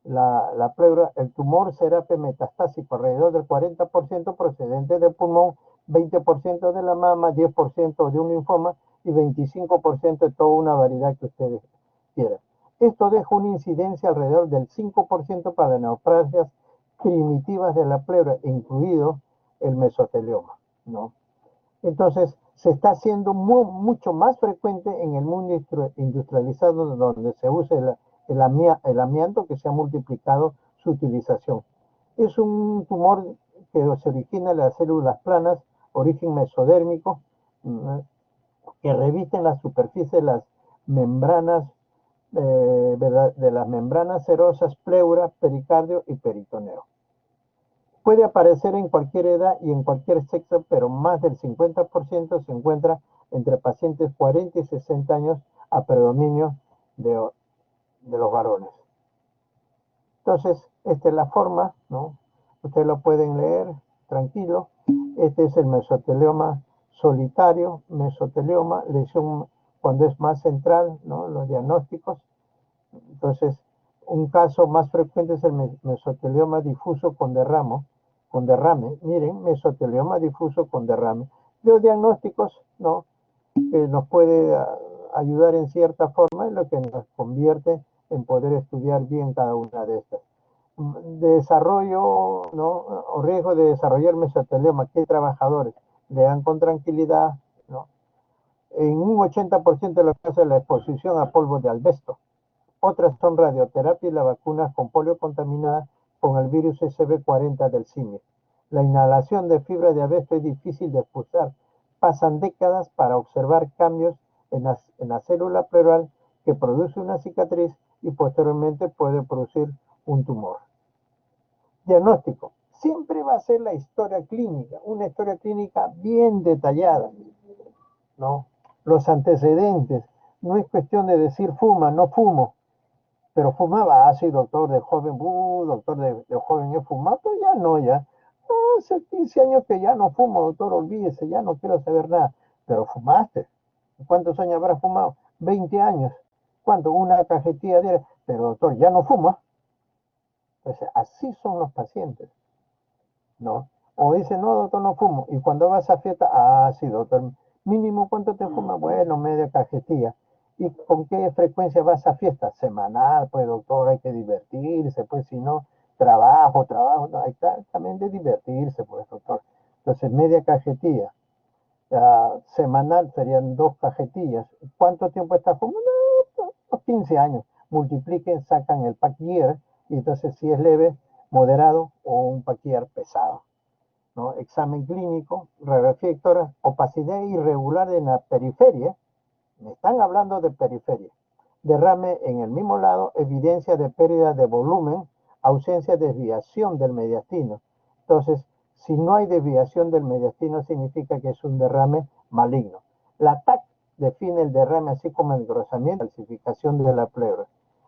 la pleura, el tumor será metastásico, alrededor del 40% procedente del pulmón, 20% de la mama, 10% de un linfoma y 25% de toda una variedad que ustedes quieran. Esto deja una incidencia alrededor del 5% para neoplasias primitivas de la pleura, incluido el mesotelioma, ¿no? Entonces, se está haciendo mucho más frecuente en el mundo industrializado donde se usa el amianto, que se ha multiplicado su utilización. Es un tumor que se origina en las células planas, origen mesodérmico, que revisten la superficie de las membranas, de las membranas serosas, pleura, pericardio y peritoneo. Puede aparecer en cualquier edad y en cualquier sexo, pero más del 50% se encuentra entre pacientes 40 y 60 años a predominio de los varones. Entonces, esta es la forma, ¿no? Ustedes lo pueden leer tranquilo. Este es el mesotelioma solitario, mesotelioma, lesión cuando es más central, ¿no? Los diagnósticos. Entonces, un caso más frecuente es el mesotelioma difuso con derrame. Miren, mesotelioma difuso con derrame. Los diagnósticos, ¿no? Que nos puede ayudar en cierta forma, en lo que nos convierte en poder estudiar bien cada una de estas. Desarrollo, ¿no? O riesgo de desarrollar mesotelioma. ¿Qué trabajadores le dan con tranquilidad, ¿no? En un 80% de los casos, la exposición a polvo de asbesto. Otras son radioterapia y las vacunas con polio contaminada con el virus SB40 del simio. La inhalación de fibra de asbesto es difícil de expulsar. Pasan décadas para observar cambios en la célula pleural que produce una cicatriz y posteriormente puede producir un tumor. Diagnóstico. Siempre va a ser la historia clínica, una historia clínica bien detallada, ¿no? Los antecedentes. No es cuestión de decir fuma, no fumo. Pero fumaba, sí, doctor, de joven, doctor, de joven he fumado, pero ya no, ya. Hace 15 años que ya no fumo, doctor, olvídese, ya no quiero saber nada. Pero fumaste. ¿Cuántos años habrás fumado? 20 años. ¿Cuánto? Una cajetilla de... Pero doctor, ya no fuma. Entonces, así son los pacientes, ¿no? O dice, no, doctor, no fumo. Y cuando vas a fiesta, sí, doctor, mínimo, ¿cuánto te fumas? Bueno, media cajetilla. ¿Y con qué frecuencia vas a fiesta? Semanal, pues, doctor, hay que divertirse, pues, si no, trabajo, no, hay que también de divertirse, pues, doctor. Entonces, media cajetilla. Semanal serían 2 cajetillas. ¿Cuánto tiempo estás fumando? Unos 15 años. Multipliquen, sacan el pack year, y entonces si es leve, moderado o un pack year pesado, ¿no? Examen clínico, radiografía ictora, opacidad irregular en la periferia. Me están hablando de periferia. Derrame en el mismo lado, evidencia de pérdida de volumen, ausencia de desviación del mediastino. Entonces, si no hay desviación del mediastino, significa que es un derrame maligno. La TAC define el derrame así como el engrosamiento, calcificación de la pleura.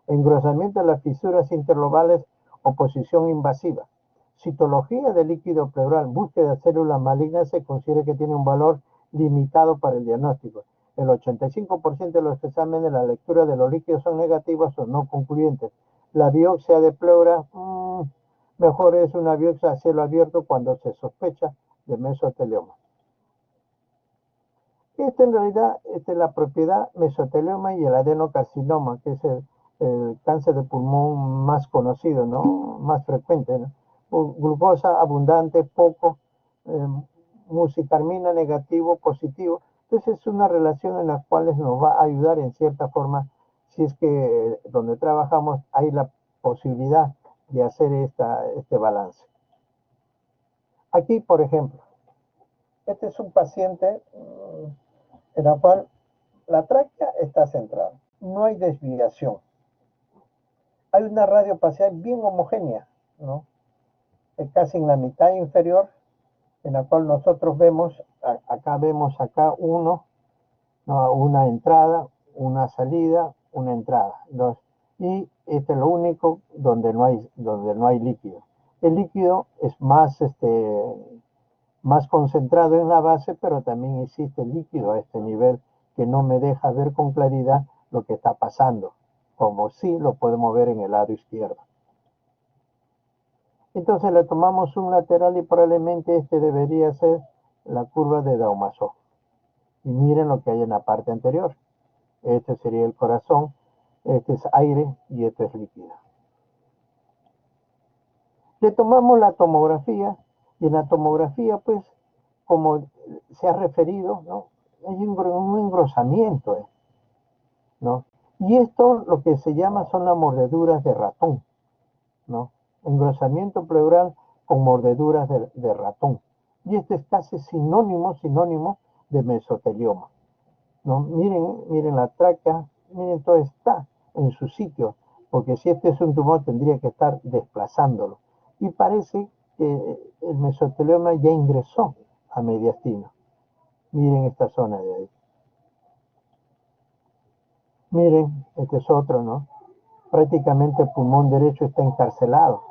Engrosamiento de las fisuras interlobales o posición invasiva. Citología del líquido pleural, búsqueda de células malignas, se considera que tiene un valor limitado para el diagnóstico. El 85% de los exámenes, la lectura de los líquidos son negativos o no concluyentes. La biopsia de pleura, mejor es una biopsia a cielo abierto cuando se sospecha de mesotelioma. Esto en realidad es la propiedad mesotelioma y el adenocarcinoma, que es el cáncer de pulmón más conocido, ¿no? Más frecuente, ¿no? Glucosa abundante, poco, eh, musicarmina negativo, positivo. Entonces es una relación en la cual nos va a ayudar en cierta forma, si es que donde trabajamos hay la posibilidad de hacer este balance. Aquí, por ejemplo, este es un paciente en el cual la tráquea está centrada, no hay desviación. Hay una radiopacidad bien homogénea, ¿no? Casi en la mitad inferior, en la cual nosotros vemos, acá uno, ¿no? Una entrada, una salida, una entrada. Y este es lo único donde no hay líquido. El líquido es más concentrado en la base, pero también existe líquido a este nivel que no me deja ver con claridad lo que está pasando, como sí lo podemos ver en el lado izquierdo. Entonces le tomamos un lateral y probablemente este debería ser la curva de Daumason. Y miren lo que hay en la parte anterior. Este sería el corazón, este es aire y este es líquido. Le tomamos la tomografía y en la tomografía, pues, como se ha referido, ¿no? Hay un engrosamiento, ¿no? Y esto lo que se llama son las mordeduras de ratón, ¿no? Engrosamiento pleural con mordeduras de ratón. Y este es casi sinónimo de mesotelioma, ¿no? Miren la tráquea, miren, todo está en su sitio, porque si este es un tumor tendría que estar desplazándolo. Y parece que el mesotelioma ya ingresó a mediastino. Miren esta zona de ahí. Miren, este es otro, ¿no? Prácticamente el pulmón derecho está encarcelado.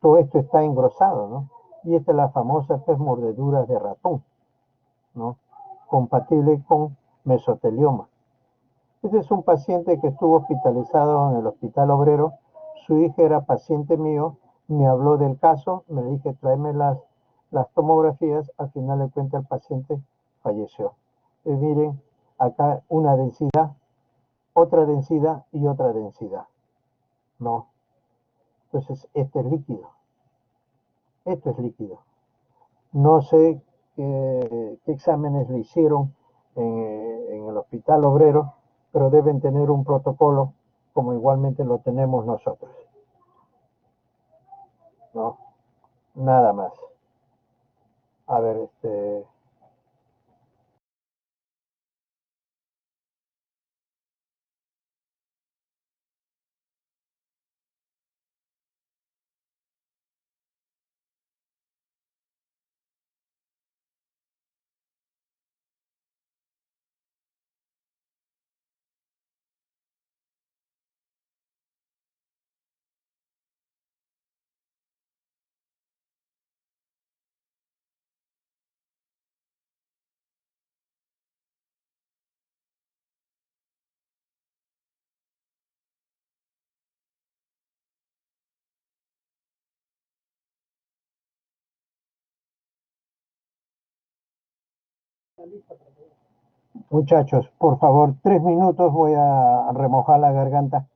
Todo esto está engrosado, ¿no? Y esta es la famosa pues, mordeduras de ratón, ¿no? Compatible con mesotelioma. Este es un paciente que estuvo hospitalizado en el Hospital Obrero. Su hija era paciente mío, me habló del caso, me dije tráeme las tomografías, al final de cuentas el paciente falleció. Y miren, acá una densidad, otra densidad y otra densidad. No. Entonces, este es líquido. Esto es líquido. No sé qué exámenes le hicieron en el Hospital Obrero, pero deben tener un protocolo como igualmente lo tenemos nosotros. No, nada más. A ver, muchachos, por favor, 3 minutos, voy a remojar la garganta.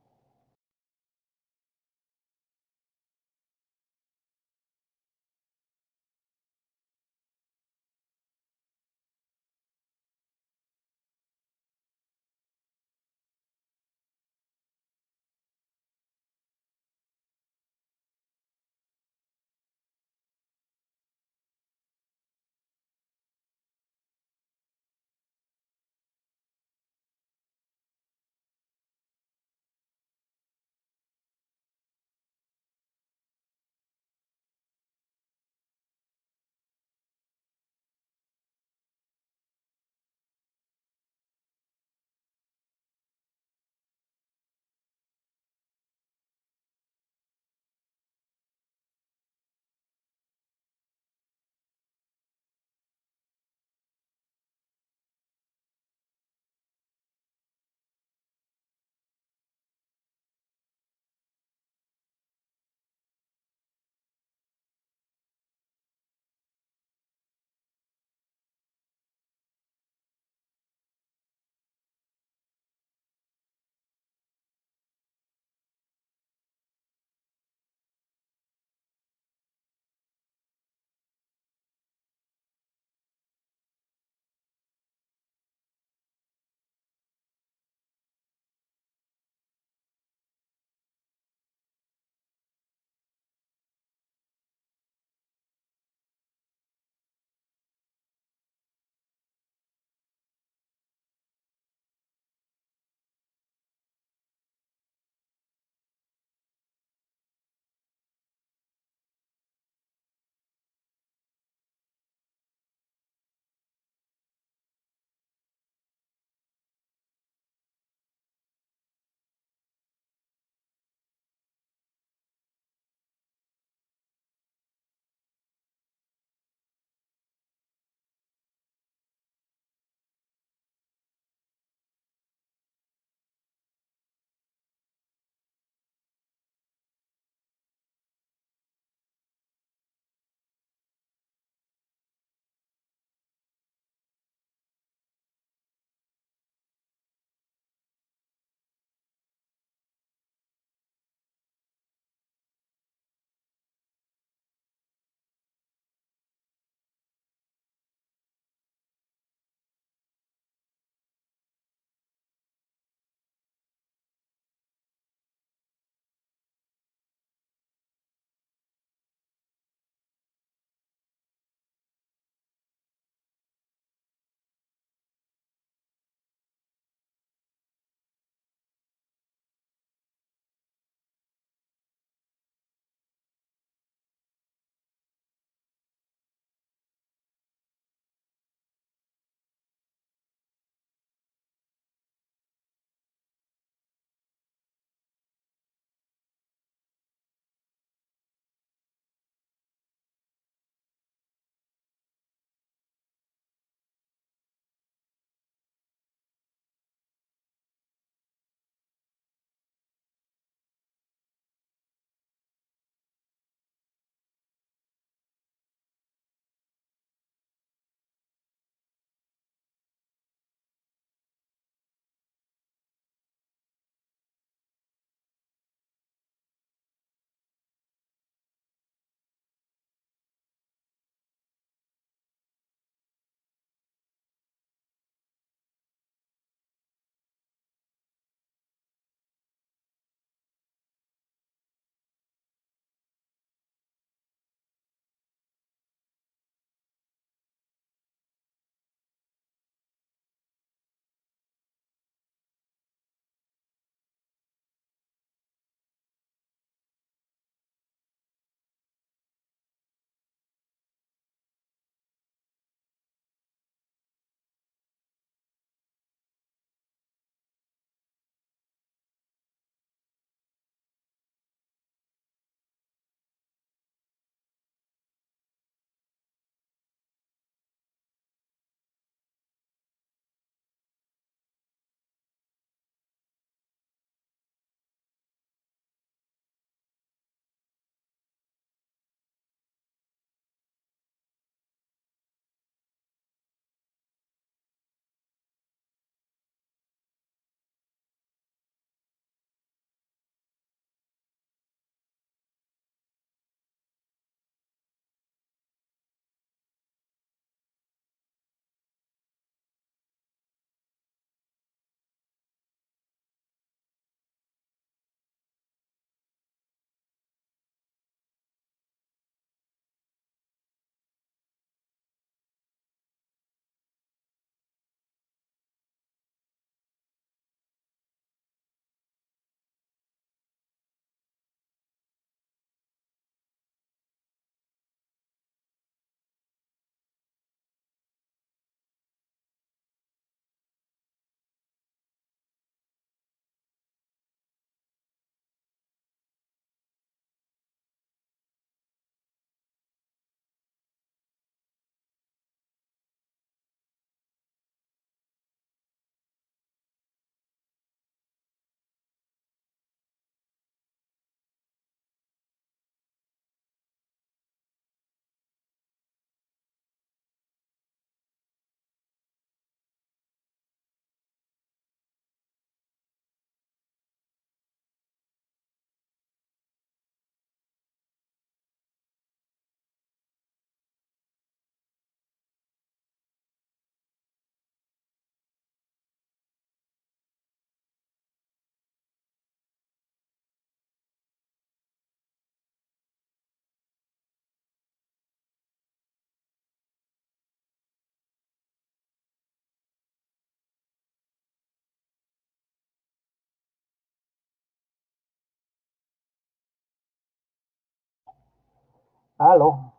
Aló,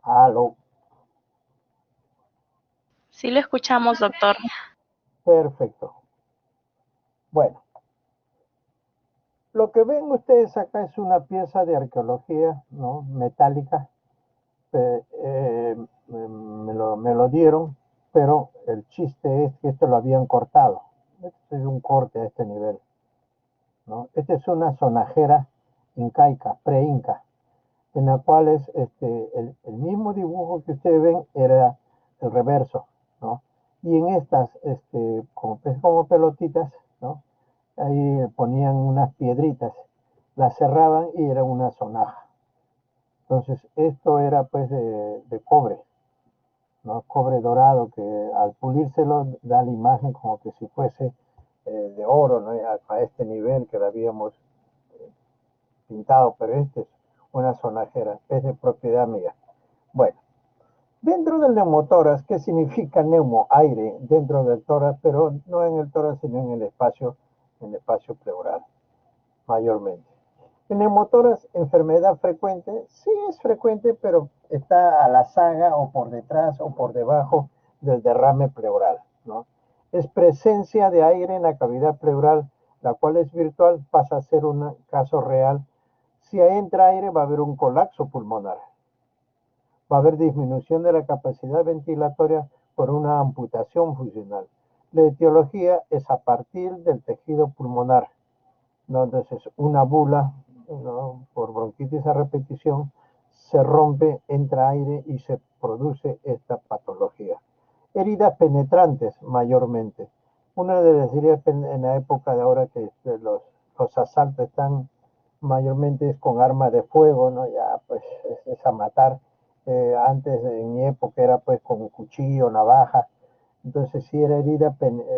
aló,
Sí lo escuchamos, doctor.
perfecto. Bueno, lo que ven ustedes acá es una pieza de arqueología, ¿no? Metálica. Me lo dieron, pero el chiste es que esto lo habían cortado. Este es un corte a este nivel, ¿no? Esta es una sonajera incaica, pre-inca, en la cual es el mismo dibujo que ustedes ven era el reverso, ¿no? Y en estas, como pelotitas, ¿no? Ahí ponían unas piedritas, las cerraban y era una sonaja. Entonces, esto era pues de cobre, ¿no? Cobre dorado que al pulírselo da la imagen como que si fuese de oro, ¿no? A este nivel que lo habíamos pintado, pero este es una sonajera, es de propiedad mía. Bueno, dentro del neumotórax, ¿qué significa neumo? Aire dentro del tórax, pero no en el tórax, sino en el espacio pleural, mayormente. El neumotórax, enfermedad frecuente, sí es frecuente, pero está a la saga o por detrás o por debajo del derrame pleural, ¿no? Es presencia de aire en la cavidad pleural, la cual es virtual, pasa a ser un caso real. Si entra aire va a haber un colapso pulmonar, va a haber disminución de la capacidad ventilatoria por una amputación funcional. La etiología es a partir del tejido pulmonar, ¿no? Entonces, una bula, ¿no? Por bronquitis a repetición, se rompe, entra aire y se produce esta patología. Heridas penetrantes, mayormente. Una de las heridas en la época de ahora que los asaltos están mayormente es con armas de fuego, ¿no? Ya, pues, es a matar. Antes, en mi época, era pues con cuchillo, navaja. Entonces, si era herida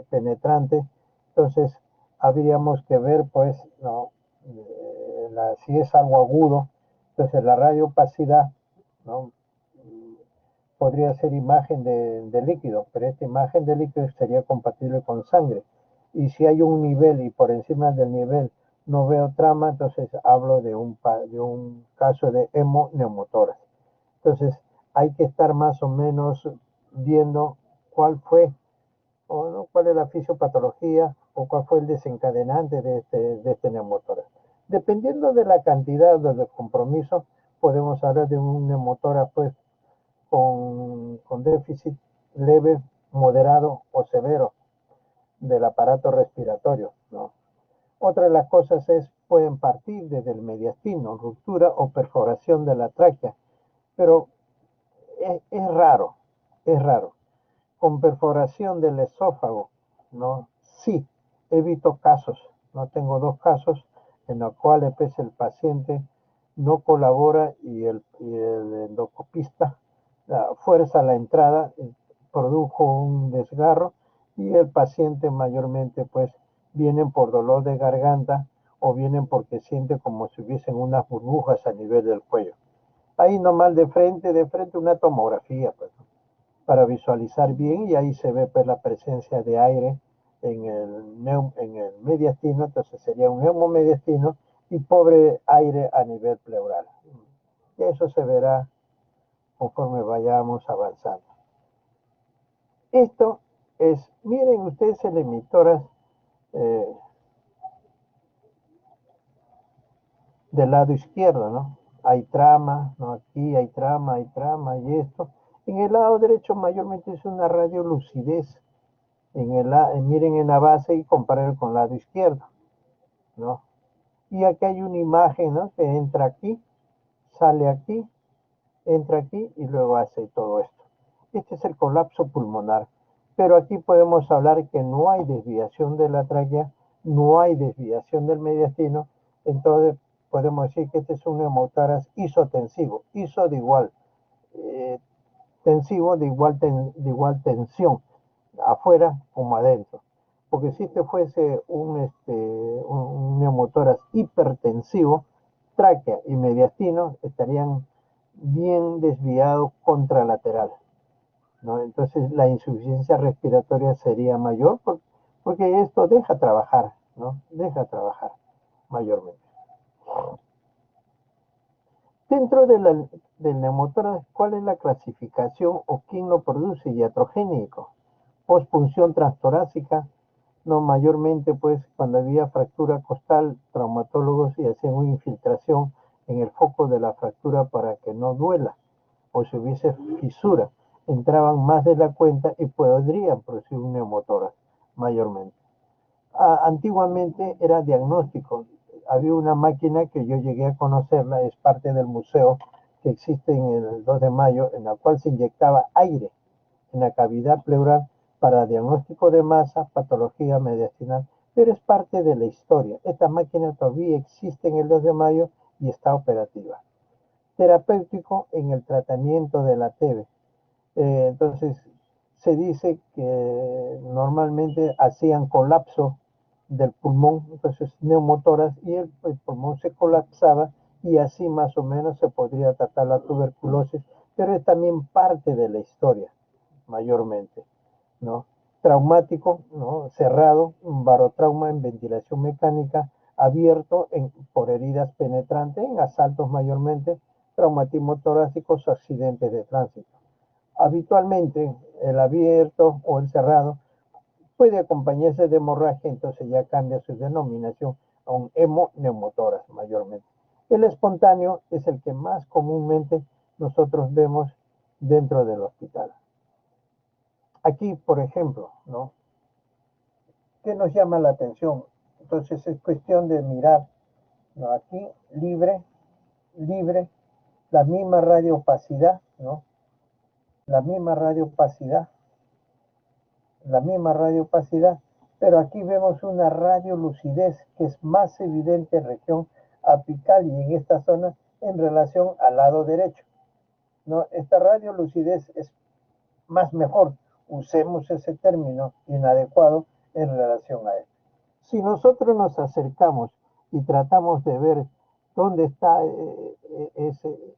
penetrante, entonces habríamos que ver, pues, ¿no? Si es algo agudo, entonces la radiopacidad, ¿no? Podría ser imagen de líquido, pero esta imagen de líquido sería compatible con sangre. Y si hay un nivel y por encima del nivel no veo trama, entonces hablo de un caso de hemoneumotórax. Entonces hay que estar más o menos viendo cuál fue o no, cuál es la fisiopatología o cuál fue el desencadenante de este neumotórax. Dependiendo de la cantidad de compromiso, podemos hablar de un neumotórax pues, con déficit leve, moderado o severo del aparato respiratorio, ¿no? Otra de las cosas pueden partir desde el mediastino, ruptura o perforación de la tráquea, pero raro, es raro. Con perforación del esófago, ¿no? Sí, he visto casos, no tengo dos casos en los cuales pues, el paciente no colabora y el endoscopista fuerza la entrada, produjo un desgarro y el paciente mayormente pues vienen por dolor de garganta o vienen porque siente como si hubiesen unas burbujas a nivel del cuello. Ahí nomás de frente una tomografía, pues, para visualizar bien y ahí se ve pues la presencia de aire en el mediastino, entonces sería un neumomediastino y pobre aire a nivel pleural. Y eso se verá conforme vayamos avanzando. Esto miren ustedes el emisoras del lado izquierdo, ¿no? Hay trama, ¿no? Aquí hay trama y esto. En el lado derecho mayormente es una radiolucidez. Miren en la base y comparen con el lado izquierdo, ¿no? Y aquí hay una imagen, ¿no? Que entra aquí, sale aquí, entra aquí y luego hace todo esto. Este es el colapso pulmonar. Pero aquí podemos hablar que no hay desviación de la tráquea, no hay desviación del mediastino, entonces podemos decir que este es un neumotórax isotensivo, iso de igual, tensivo de igual tensión, afuera como adentro. Porque si este fuese un neumotórax hipertensivo, tráquea y mediastino estarían bien desviados contralateral, ¿no? Entonces la insuficiencia respiratoria sería mayor porque esto deja trabajar, ¿no? Deja trabajar mayormente. Dentro del neumotórax, ¿cuál es la clasificación o quién lo produce? Iatrogénico. Pospunción transtorácica, no mayormente pues cuando había fractura costal, traumatólogos y hacían una infiltración en el foco de la fractura para que no duela o si hubiese fisura, entraban más de la cuenta y podrían producir un neumotórax mayormente. Antiguamente era diagnóstico. Había una máquina que yo llegué a conocerla, es parte del museo que existe en el 2 de mayo, en la cual se inyectaba aire en la cavidad pleural para diagnóstico de masa, patología mediastinal, pero es parte de la historia. Esta máquina todavía existe en el 2 de mayo y está operativa. Terapéutico en el tratamiento de la TB. Entonces, se dice que normalmente hacían colapso del pulmón, entonces neumotórax, y el pulmón se colapsaba y así más o menos se podría tratar la tuberculosis, pero es también parte de la historia, mayormente, ¿no? Traumático, ¿no? Cerrado, un barotrauma en ventilación mecánica, abierto por heridas penetrantes, en asaltos mayormente, traumatismo torácicos, accidentes de tránsito. Habitualmente el abierto o el cerrado puede acompañarse de hemorragia, entonces ya cambia su denominación a un hemoneumotórax mayormente. El espontáneo es el que más comúnmente nosotros vemos dentro del hospital. Aquí, por ejemplo, ¿no? ¿Qué nos llama la atención? Entonces es cuestión de mirar, ¿no? Aquí, libre, la misma radioopacidad, ¿no? La misma radioopacidad, pero aquí vemos una radiolucidez que es más evidente en región apical y en esta zona en relación al lado derecho, ¿no? Esta radiolucidez es más mejor, usemos ese término inadecuado en relación a él. Si nosotros nos acercamos y tratamos de ver dónde está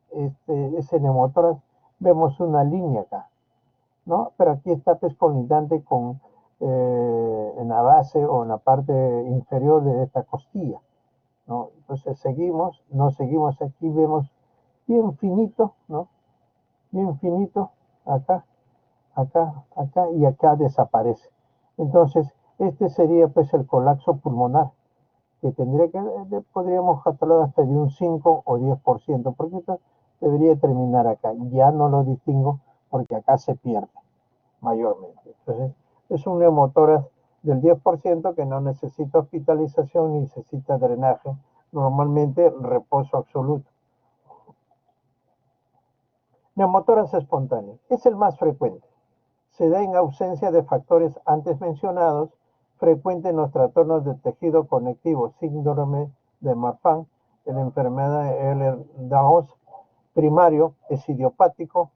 ese neumotórax, vemos una línea acá, ¿no? Pero aquí está pues colindante con en la base o en la parte inferior de esta costilla, ¿no? Entonces nos seguimos aquí, vemos bien finito, ¿no? Bien finito, acá, y acá desaparece. Entonces, este sería pues el colapso pulmonar, que podríamos catalogar hasta de un 5 o 10%, porque esto debería terminar acá. Ya no lo distingo porque acá se pierde mayormente. Entonces, es un neumotórax del 10% que no necesita hospitalización ni necesita drenaje, normalmente reposo absoluto. Neumotórax espontáneo es el más frecuente. Se da en ausencia de factores antes mencionados, frecuente en los trastornos de tejido conectivo, síndrome de Marfan, en la enfermedad de Ehlers-Danlos, primario, es idiopático,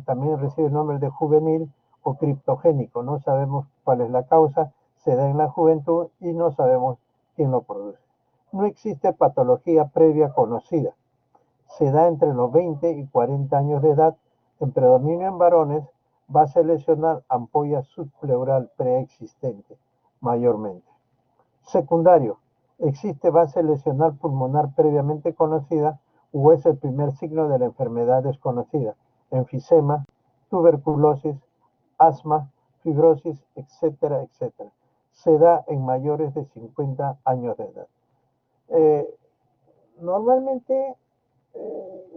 también recibe el nombre de juvenil o criptogénico. No sabemos cuál es la causa, se da en la juventud y no sabemos quién lo produce. No existe patología previa conocida. Se da entre los 20 y 40 años de edad, en predominio en varones, va a seleccionar ampolla subpleural preexistente, mayormente. Secundario, existe base lesional pulmonar previamente conocida o es el primer signo de la enfermedad desconocida, enfisema, tuberculosis, asma, fibrosis, etcétera, etcétera. Se da en mayores de 50 años de edad. Normalmente,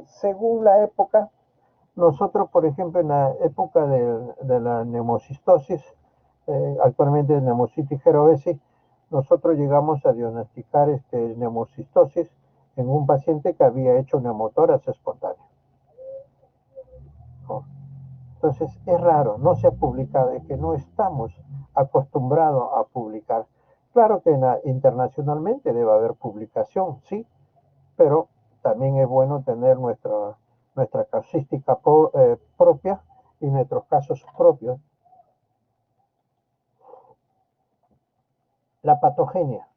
según la época, nosotros, por ejemplo, en la época de la neumocistosis, actualmente neumocitis gerovesis, nosotros llegamos a diagnosticar neumocistosis en un paciente que había hecho neumotórax espontáneo, ¿no? Entonces es raro, no se ha publicado, es que no estamos acostumbrados a publicar. Claro que internacionalmente debe haber publicación, sí, pero también es bueno tener nuestra casística propia y nuestros casos propios. La patogenia.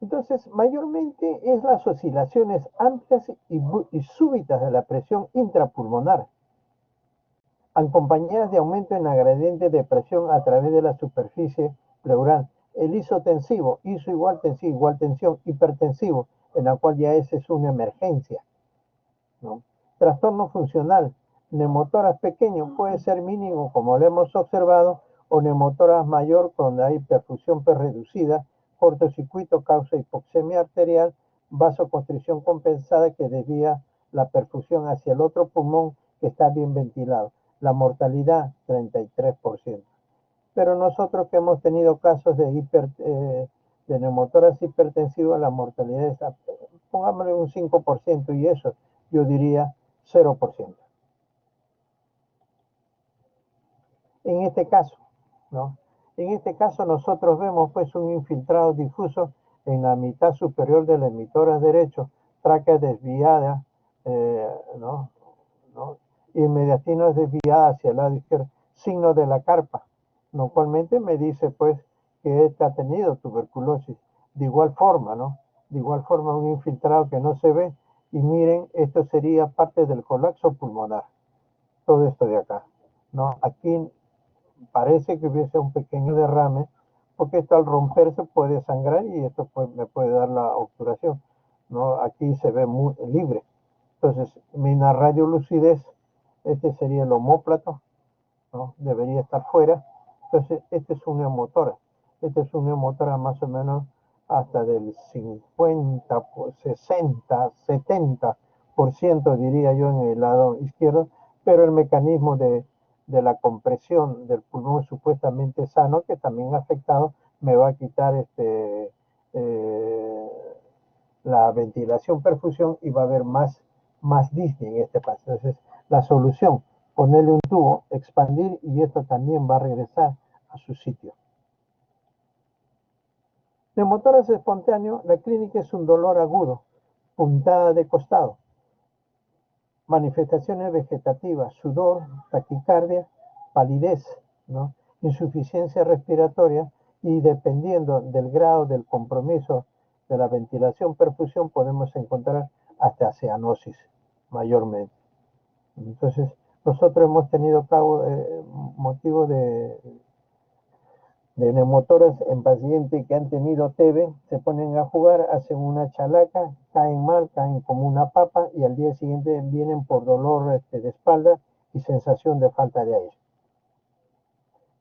Entonces, mayormente es las oscilaciones amplias y súbitas de la presión intrapulmonar, acompañadas de aumento en la gradiente de presión a través de la superficie pleural, el isotensivo, iso igual tensión, hipertensivo, en la cual ya esa es una emergencia, ¿no? Trastorno funcional, neumotórax pequeño puede ser mínimo, como lo hemos observado, o neumotórax mayor, donde hay perfusión reducida, cortocircuito causa hipoxemia arterial, vasoconstricción compensada que desvía la perfusión hacia el otro pulmón que está bien ventilado. La mortalidad, 33%. Pero nosotros que hemos tenido casos de neumotórax hipertensivo, la mortalidad es, pongámosle un 5%, y eso yo diría 0%. En este caso, ¿no? En este caso nosotros vemos pues un infiltrado difuso en la mitad superior del emitora derecho, tráquea desviada, ¿no? ¿no? Y mediastino desviada hacia el lado izquierdo, signo de la carpa, lo cualmente me dice pues que este ha tenido tuberculosis. De igual forma, ¿no? De igual forma un infiltrado que no se ve, y miren, esto sería parte del colapso pulmonar, todo esto de acá, ¿no? Aquí parece que hubiese un pequeño derrame, porque esto al romperse puede sangrar y esto me puede dar la obturación, ¿no? Aquí se ve muy libre. Entonces, mi radiolucidez, este sería el omóplato, ¿no? Debería estar fuera. Entonces, este es un neumotórax. Este es un neumotórax más o menos hasta del 50, 60, 70%, diría yo, en el lado izquierdo, pero el mecanismo de la compresión del pulmón supuestamente sano, que también ha afectado, me va a quitar la ventilación perfusión, y va a haber más disney en este paso. Entonces, la solución, ponerle un tubo, expandir, y esto también va a regresar a su sitio. Neumotórax espontáneo, la clínica es un dolor agudo, puntada de costado, manifestaciones vegetativas, sudor, taquicardia, palidez, ¿no? Insuficiencia respiratoria, y dependiendo del grado del compromiso de la ventilación perfusión podemos encontrar hasta cianosis mayormente. Entonces nosotros hemos tenido motivo de neumotórax en pacientes que han tenido TB, se ponen a jugar, hacen una chalaca, caen mal, caen como una papa, y al día siguiente vienen por dolor de espalda y sensación de falta de aire.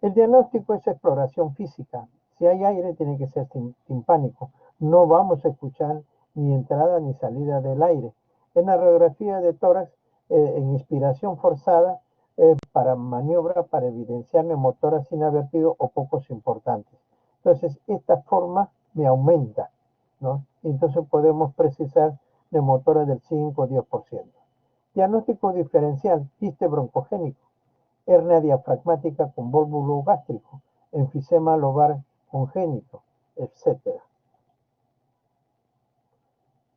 El diagnóstico es exploración física. Si hay aire, tiene que ser timpánico. No vamos a escuchar ni entrada ni salida del aire. En la radiografía de tórax, en inspiración forzada, para maniobra, para evidenciar neumotórax inadvertido o pocos importantes. Entonces, esta forma me aumenta, ¿no? Entonces podemos precisar neumotórax del 5 o 10%. Diagnóstico diferencial, quiste broncogénico, hernia diafragmática con vólvulo gástrico, enfisema lobar congénito, etc.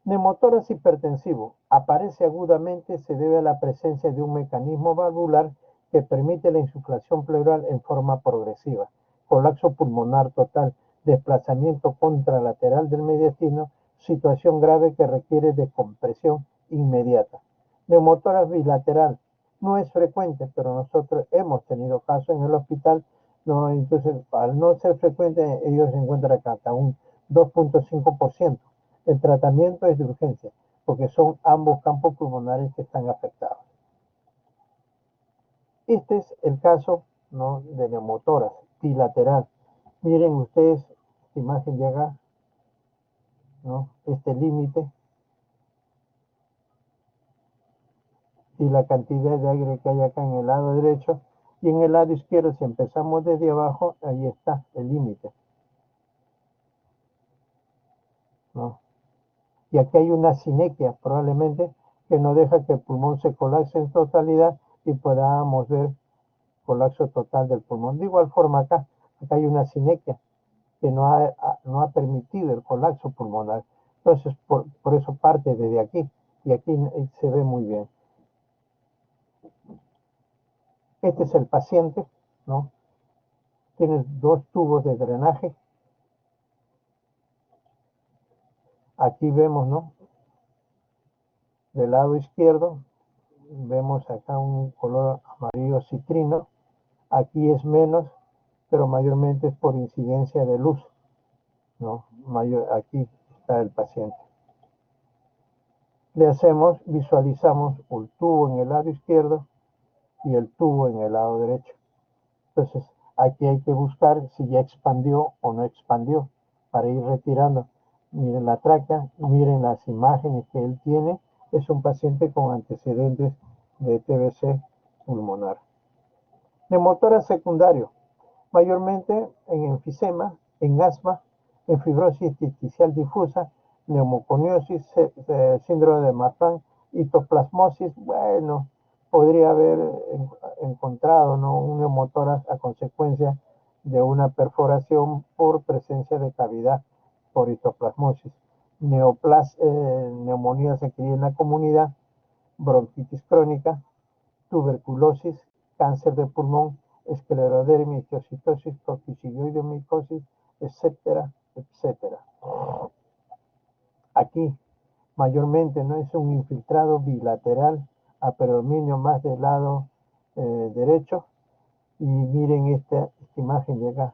Neumotórax hipertensivo aparece agudamente, se debe a la presencia de un mecanismo valvular que permite la insuflación pleural en forma progresiva, colapso pulmonar total, desplazamiento contralateral del mediastino, situación grave que requiere de compresión inmediata. Neumotórax bilateral no es frecuente, pero nosotros hemos tenido casos en el hospital, ¿no? Entonces, al no ser frecuente, ellos se encuentran acá hasta un 2.5%. El tratamiento es de urgencia, porque son ambos campos pulmonares que están afectados. Este es el caso, ¿no?, de neumotórax bilateral. Miren ustedes esta imagen de acá, ¿no? Este límite y la cantidad de aire que hay acá en el lado derecho, y en el lado izquierdo, si empezamos desde abajo, ahí está el límite, ¿no? Y aquí hay una sinequia, probablemente, que no deja que el pulmón se colapse en totalidad y podamos ver colapso total del pulmón. De igual forma acá hay una sinequia que no ha permitido el colapso pulmonar. Entonces, por eso parte desde aquí, y aquí se ve muy bien. Este es el paciente, ¿no? Tienes dos tubos de drenaje. Aquí vemos, ¿no?, del lado izquierdo, vemos acá un color amarillo citrino. Aquí es menos, pero mayormente es por incidencia de luz. ¿no? Aquí está el paciente. Visualizamos el tubo en el lado izquierdo y el tubo en el lado derecho. Entonces, aquí hay que buscar si ya expandió o no expandió para ir retirando. Miren la tráquea, miren las imágenes que él tiene. Es un paciente con antecedentes de TBC pulmonar. Neumotórax secundario, mayormente en enfisema, en asma, en fibrosis intersticial difusa, neumoconiosis, síndrome de Marfan, hitoplasmosis. Bueno, podría haber encontrado, ¿no?, un neumotórax a consecuencia de una perforación por presencia de cavidad por hitoplasmosis. Neumonía se cría en la comunidad, bronquitis crónica, tuberculosis, cáncer de pulmón, esclerodermia, histiocytosis, coccidioidomicosis, etcétera, etcétera. Aquí, mayormente, no es un infiltrado bilateral a predominio más del lado derecho. Y miren esta imagen de acá,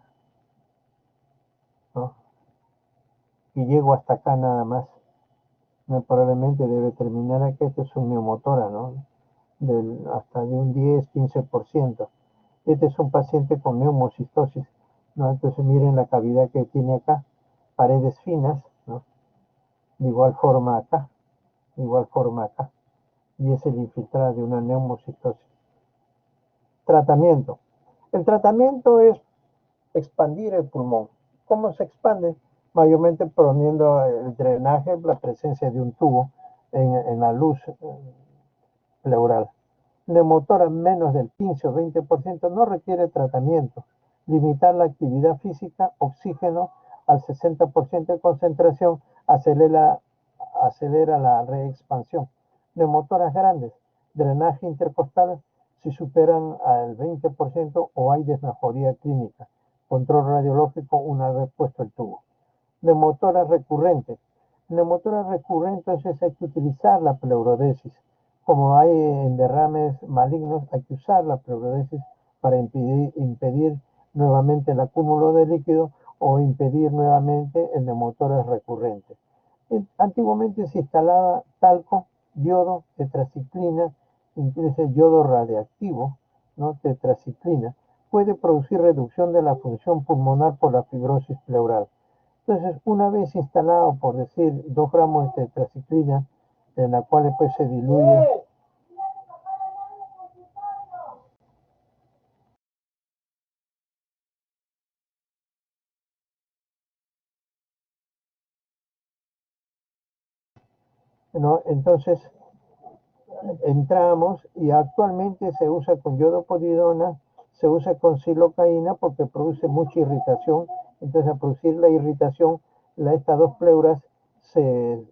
¿no? Y llego hasta acá nada más. Probablemente debe terminar aquí. Este es un neumotórax, ¿no? Hasta de un 10-15%. Este es un paciente con neumocistosis, ¿no? Entonces miren la cavidad que tiene acá, paredes finas, ¿no? De igual forma acá, de igual forma acá. Y es el infiltrado de una neumocistosis. Tratamiento. El tratamiento es expandir el pulmón. ¿Cómo se expande? Mayormente poniendo el drenaje, la presencia de un tubo en la luz pleural. Neumotórax menos del 15 o 20% no requiere tratamiento. Limitar la actividad física, oxígeno al 60% de concentración, acelera la reexpansión. Neumotórax grandes, drenaje intercostal si superan al 20% o hay desmejoría clínica. Control radiológico una vez puesto el tubo. Neumotórax recurrente. Neumotórax recurrente, entonces hay que utilizar la pleurodesis. Como hay en derrames malignos, hay que usar la pleurodesis para impedir nuevamente el acúmulo de líquido o impedir nuevamente el neumotórax recurrente. Antiguamente se instalaba talco, yodo, tetraciclina, incluso yodo radiactivo, ¿no? Tetraciclina. Puede producir reducción de la función pulmonar por la fibrosis pleural. Entonces, una vez instalado, por decir, 2 gramos de tetraciclina, en la cual después se diluye ¿no? Entonces, entramos y actualmente se usa con yodopolidona, se usa con silocaína porque produce mucha irritación. Entonces, al producir la irritación, estas dos pleuras se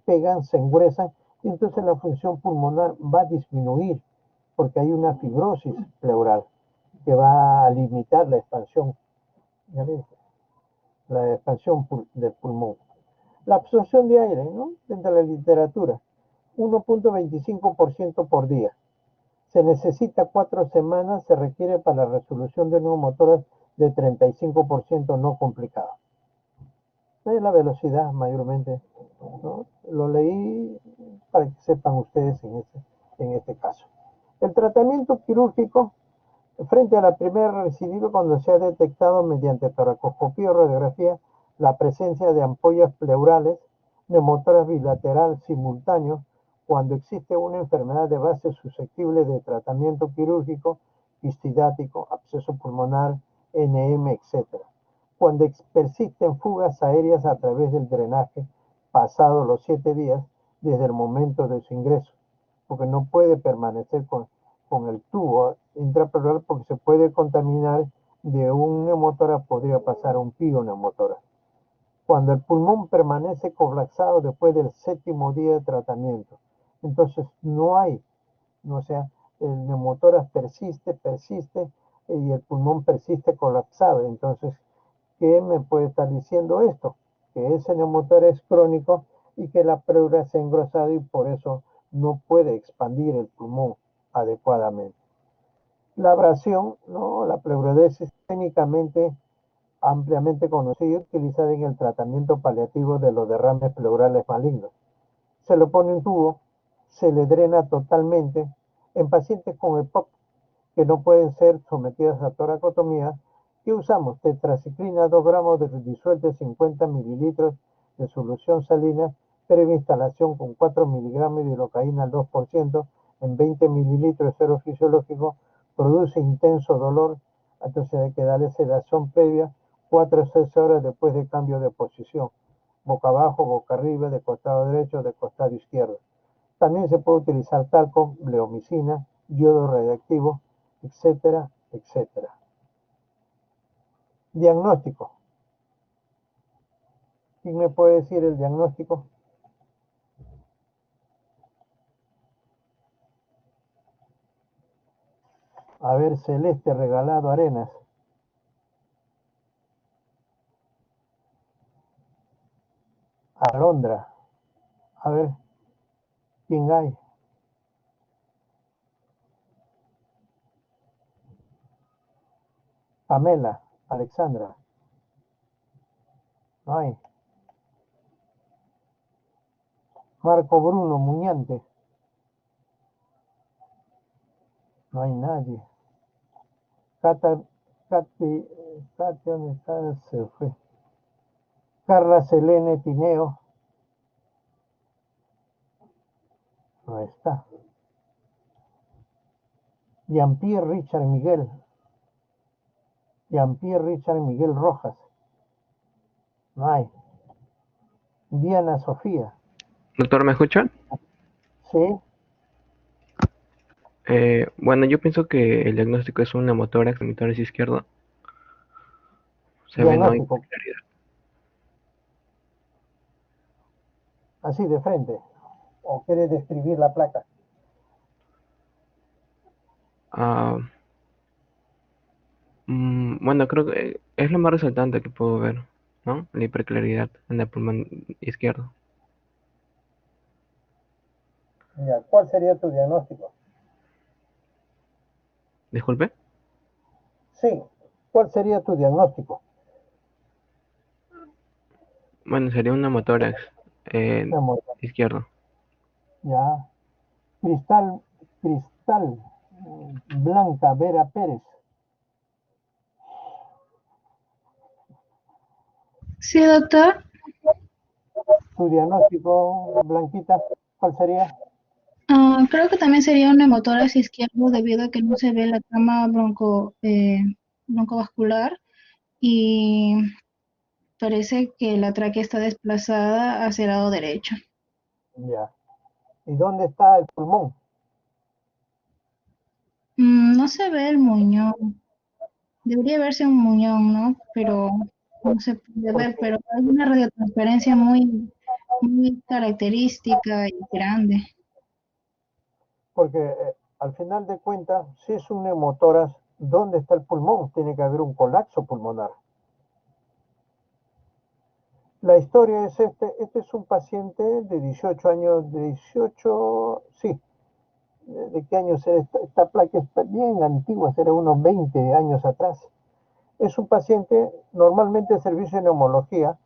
pegan, se engruesan y entonces la función pulmonar va a disminuir porque hay una fibrosis pleural que va a limitar la expansión, del pulmón. La absorción de aire, ¿no? Dentro de la literatura, 1.25% por día. Se necesita 4 semanas, se requiere para la resolución de neumotórax de 35% no complicado. Es la velocidad mayormente, ¿no? Lo leí para que sepan ustedes en este caso. El tratamiento quirúrgico frente a la primera recidiva cuando se ha detectado mediante toracoscopía o radiografía la presencia de ampollas pleurales, neumotórax bilateral simultáneo, cuando existe una enfermedad de base susceptible de tratamiento quirúrgico, histidático, absceso pulmonar, NM, etc. Cuando persisten fugas aéreas a través del drenaje pasado los 7 días desde el momento de su ingreso, porque no puede permanecer con el tubo intrapleural porque se puede contaminar de un neumotórax, podría pasar a un pioneumotórax. Cuando el pulmón permanece colapsado después del 7º día de tratamiento, entonces no hay, o sea, el neumotórax persiste y el pulmón persiste colapsado. Entonces, ¿qué me puede estar diciendo esto? Que ese neumotórax es crónico y que la pleura se ha engrosado y por eso no puede expandir el pulmón adecuadamente. La abrasión, ¿no? La pleurodesis técnicamente ampliamente conocida y utilizada en el tratamiento paliativo de los derrames pleurales malignos. Se le pone un tubo, se le drena totalmente en pacientes con EPOC que no pueden ser sometidas a toracotomía. ¿Qué usamos? Tetraciclina 2 gramos de disuelta en 50 mililitros de solución salina, previa instalación con 4 miligramos de lidocaína al 2% en 20 mililitros de suero fisiológico, produce intenso dolor, entonces hay que darle sedación previa 4 a 6 horas después de cambio de posición, boca abajo, boca arriba, de costado derecho, de costado izquierdo. También se puede utilizar talco, bleomicina, yodo radiactivo, etcétera, etcétera. Diagnóstico. ¿Quién me puede decir el diagnóstico? A ver, Celeste Regalado Arenas. Alondra. A ver, ¿quién hay? Pamela, Alexandra. No hay. Marco Bruno Muñante. No hay nadie. Cata, Cati, ¿dónde está? Se fue. Carla Selene Tineo. No está. Jean-Pierre Richard Miguel. Jean-Pierre Richard Miguel Rojas. No hay. Diana Sofía.
Doctor, ¿me escucha?
Sí.
Bueno, yo pienso que el diagnóstico es un neumotórax, monitor izquierdo. Se ve, no hay
Diagnóstico.
claridad.
Así de frente. ¿O quiere describir la placa?
Ah, bueno, creo que es lo más resaltante que puedo ver, ¿no? La hiperclaridad en el pulmón izquierdo.
Ya, ¿cuál sería tu diagnóstico?
Disculpe.
Sí, ¿cuál sería tu diagnóstico?
Bueno, sería un neumotórax
Amor,
izquierdo.
ya. Cristal, Cristal, Blanca Vera Pérez.
Sí, doctor.
Tu diagnóstico, Blanquita, ¿cuál sería?
Creo que también sería un neumotórax izquierdo debido a que no se ve la trama broncovascular y parece que la tráquea está desplazada hacia el lado derecho.
Ya. ¿Y dónde está el pulmón?
No se ve el muñón. Debería verse un muñón, ¿no? Pero no se puede ver,
Porque,
pero hay una radiotransferencia muy característica y grande.
porque al final de cuentas, si es un neumotórax, ¿dónde está el pulmón? Tiene que haber un colapso pulmonar. La historia es este es un paciente de 18 años, de 18, sí, ¿de qué años era esta placa? Está bien antigua, será unos 20 años atrás. Es un paciente, normalmente el servicio de neumología,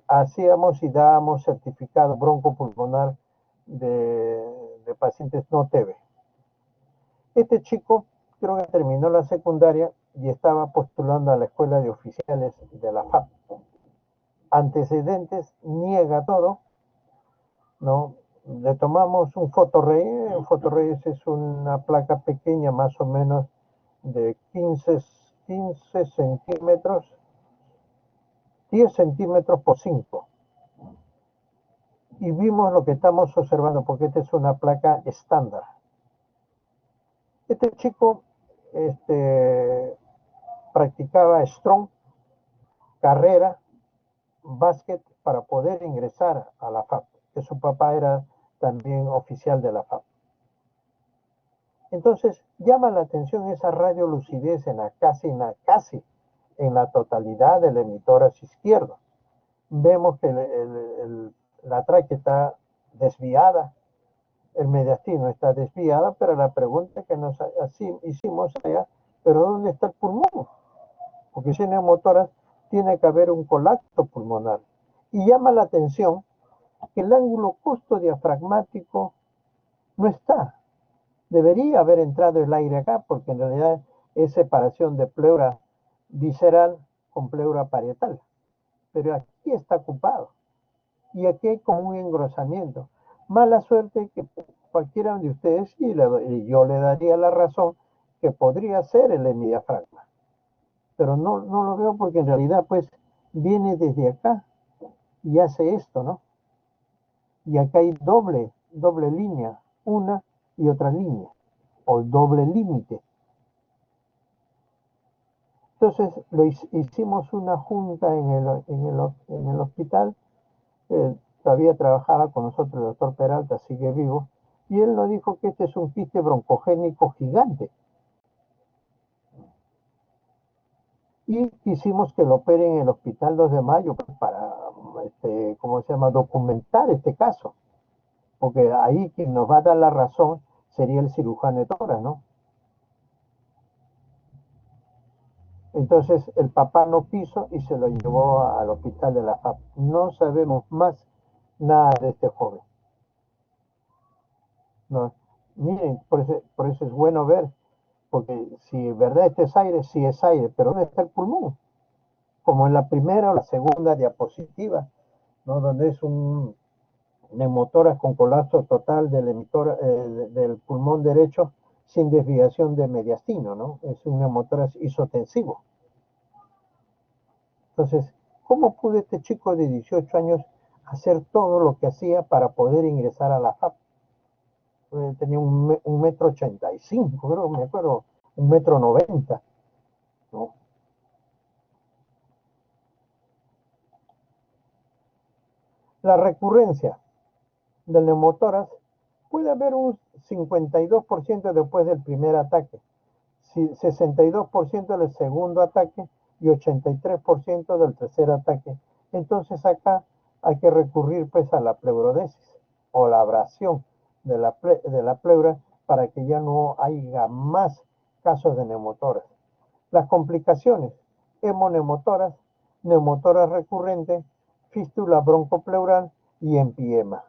hacíamos y dábamos certificado broncopulmonar de pacientes no TB. Este chico creo que terminó la secundaria y estaba postulando a la escuela de oficiales de la FAP. Antecedentes, niega todo, ¿no? Le tomamos un fotorrey es una placa pequeña más o menos de 15 centímetros, 10 centímetros por 5. Y vimos lo que estamos observando, porque esta es una placa estándar. Este chico practicaba strong, carrera, básquet para poder ingresar a la FAP, que su papá era también oficial de la FAP. Entonces, llama la atención esa radiolucidez casi en la totalidad del emitórax izquierdo. Vemos que la tráquea está desviada, el mediastino está desviada, pero la pregunta que nos hicimos allá, ¿pero dónde está el pulmón? Porque ese neumotórax tiene que haber un colapso pulmonar. Y llama la atención que el ángulo costodiafragmático no está. Debería haber entrado el aire acá, porque en realidad es separación de pleura visceral con pleura parietal. Pero aquí está ocupado. Y aquí hay como un engrosamiento. Mala suerte que cualquiera de ustedes, y yo le daría la razón, que podría ser el hemidiafragma. Pero no lo veo porque en realidad pues viene desde acá y hace esto, ¿no? Y acá hay doble línea, una y otra línea, o doble límite. Entonces hicimos una junta en el hospital, todavía trabajaba con nosotros el doctor Peralta, sigue vivo, y él nos dijo que este es un quiste broncogénico gigante. Y quisimos que lo operen en el Hospital 2 de Mayo para, ¿cómo se llama?, documentar este caso. Porque ahí quien nos va a dar la razón sería el cirujano de tórax, ¿no? Entonces el papá no quiso y se lo llevó al hospital de la FAP. No sabemos más nada de este joven. No. Miren, por eso es bueno ver, porque si verdad este es aire, sí es aire, pero ¿dónde está el pulmón? Como en la primera o la segunda diapositiva, ¿no? Donde es un neumotórax con colapso total del pulmón derecho sin desviación de mediastino, ¿no? Es un neumotórax isotensivo. Entonces, ¿cómo pudo este chico de 18 años hacer todo lo que hacía para poder ingresar a la FAP? Tenía un metro 85, creo, me acuerdo, 1,90 m, ¿no? La recurrencia del neumotórax puede haber un 52% después del primer ataque, 62% del segundo ataque y 83% del tercer ataque. Entonces acá hay que recurrir pues a la pleurodesis o la abrasión de la pleura para que ya no haya más casos de neumotórax. Las complicaciones: hemoneumotórax, neumotórax recurrente, fístula broncopleural y empiema.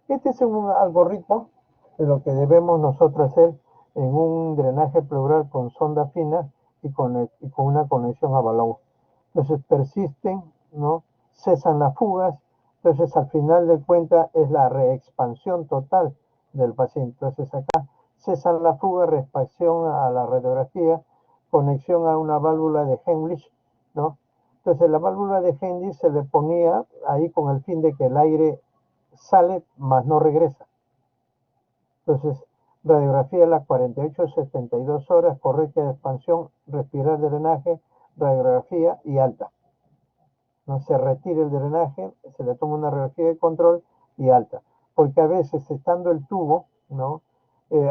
Este es un algoritmo de lo que debemos nosotros hacer en un drenaje pleural con sonda fina y con una conexión a balón. Entonces persisten, ¿no? Cesan las fugas. Entonces al final de cuentas es la reexpansión total del paciente. Entonces acá cesan la fuga, reexpansión a la radiografía, conexión a una válvula de Heimlich, ¿no? Entonces la válvula de Heimlich se le ponía ahí con el fin de que el aire sale, más no regresa. Entonces, radiografía a las 48-72 horas, correcta de expansión, respirar drenaje, radiografía y alta. No se retira el drenaje, se le toma una radiografía de control y alta. Porque a veces, estando el tubo, ¿no?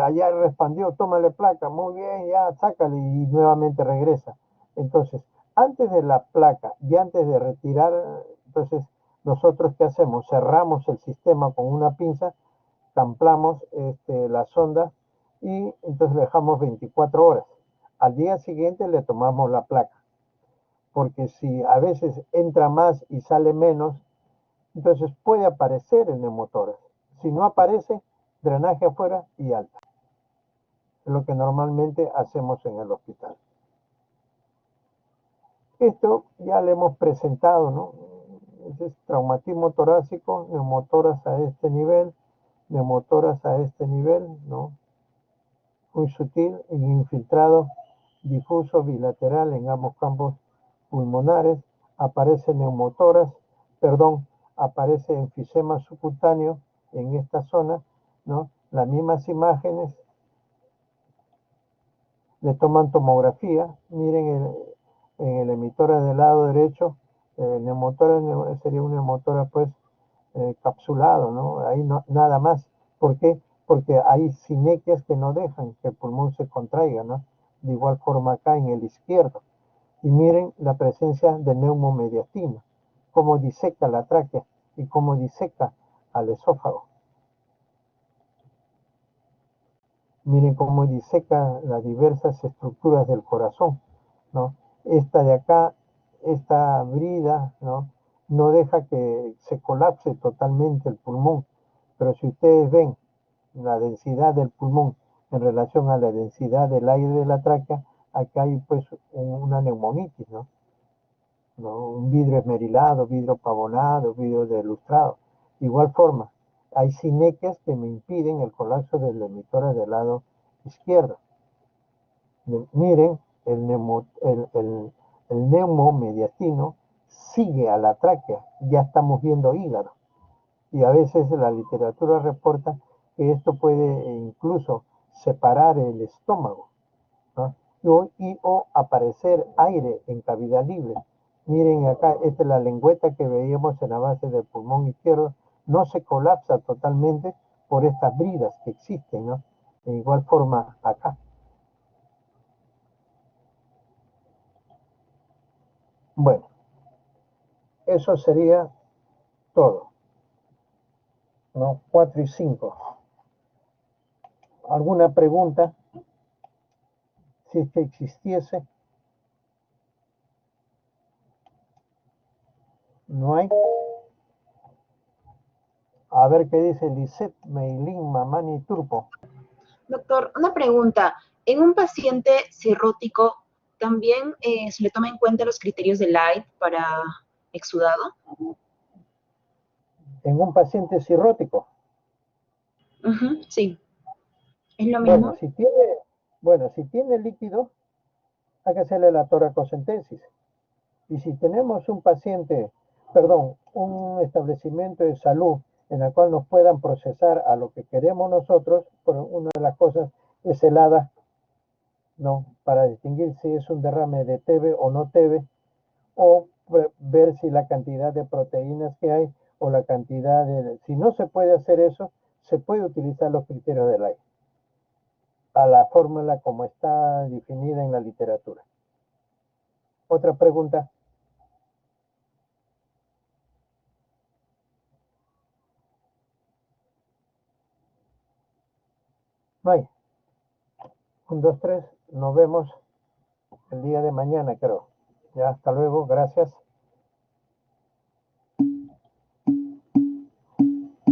Allá expandió, tómale placa, muy bien, ya, sácale y nuevamente regresa. Entonces, antes de la placa y antes de retirar, entonces, nosotros ¿qué hacemos? Cerramos el sistema con una pinza, camplamos la sonda y entonces le dejamos 24 horas. Al día siguiente le tomamos la placa, porque si a veces entra más y sale menos, entonces puede aparecer el neumotórax. Si no aparece, drenaje afuera y alta. Es lo que normalmente hacemos en el hospital. Esto ya le hemos presentado, ¿no? Es traumatismo torácico, neumotórax a este nivel, neumotórax a este nivel, ¿no? Muy sutil, infiltrado, difuso, bilateral en ambos campos pulmonares. Aparece neumotórax, aparece enfisema subcutáneo en esta zona, ¿no? Las mismas imágenes, le toman tomografía, miren en el emitora del lado derecho, el neumotórax sería un neumotórax pues capsulado, ¿no? Ahí no, nada más. ¿Por qué? Porque hay sinequias que no dejan que el pulmón se contraiga, ¿no? De igual forma acá en el izquierdo. Y miren la presencia de neumomediastino, cómo diseca la tráquea y cómo diseca al esófago. Miren cómo diseca las diversas estructuras del corazón. ¿no? Esta de acá, esta brida, ¿no? No deja que se colapse totalmente el pulmón, pero si ustedes ven la densidad del pulmón en relación a la densidad del aire de la tráquea, acá hay pues una neumonitis, ¿no? ¿No? Un vidrio esmerilado, vidrio pavonado, vidrio delustrado. Igual forma, hay sinequias que me impiden el colapso del emitor del lado izquierdo. Miren, el neumomediastino sigue a la tráquea, ya estamos viendo hígado. Y a veces la literatura reporta que esto puede incluso separar el estómago, ¿no? O aparecer aire en cavidad libre. Miren acá, esta es la lengüeta que veíamos en la base del pulmón izquierdo, no se colapsa totalmente por estas bridas que existen, ¿no? De igual forma acá. Bueno, eso sería todo, ¿no? 4 y 5. ¿Alguna pregunta? Si es que existiese. ¿No hay? A ver qué dice Lisette Meilín Mamani Turpo.
Doctor, una pregunta. En un paciente cirrótico, ¿también se le toma en cuenta los criterios de Light para exudado?
En un paciente cirrótico.
Sí. ¿Es lo
Bueno,
mismo?
si tiene líquido, hay que hacerle la toracocentesis. Y si tenemos un establecimiento de salud en el cual nos puedan procesar a lo que queremos nosotros, pero una de las cosas es el ADA, ¿no? Para distinguir si es un derrame de TB o no TB, o ver si la cantidad de proteínas que hay o la cantidad de... Si no se puede hacer eso, se puede utilizar los criterios del aire, a la fórmula como está definida en la literatura. Otra pregunta. No hay. 1, 2, 3. Nos vemos el día de mañana, creo. Ya, hasta luego. Gracias.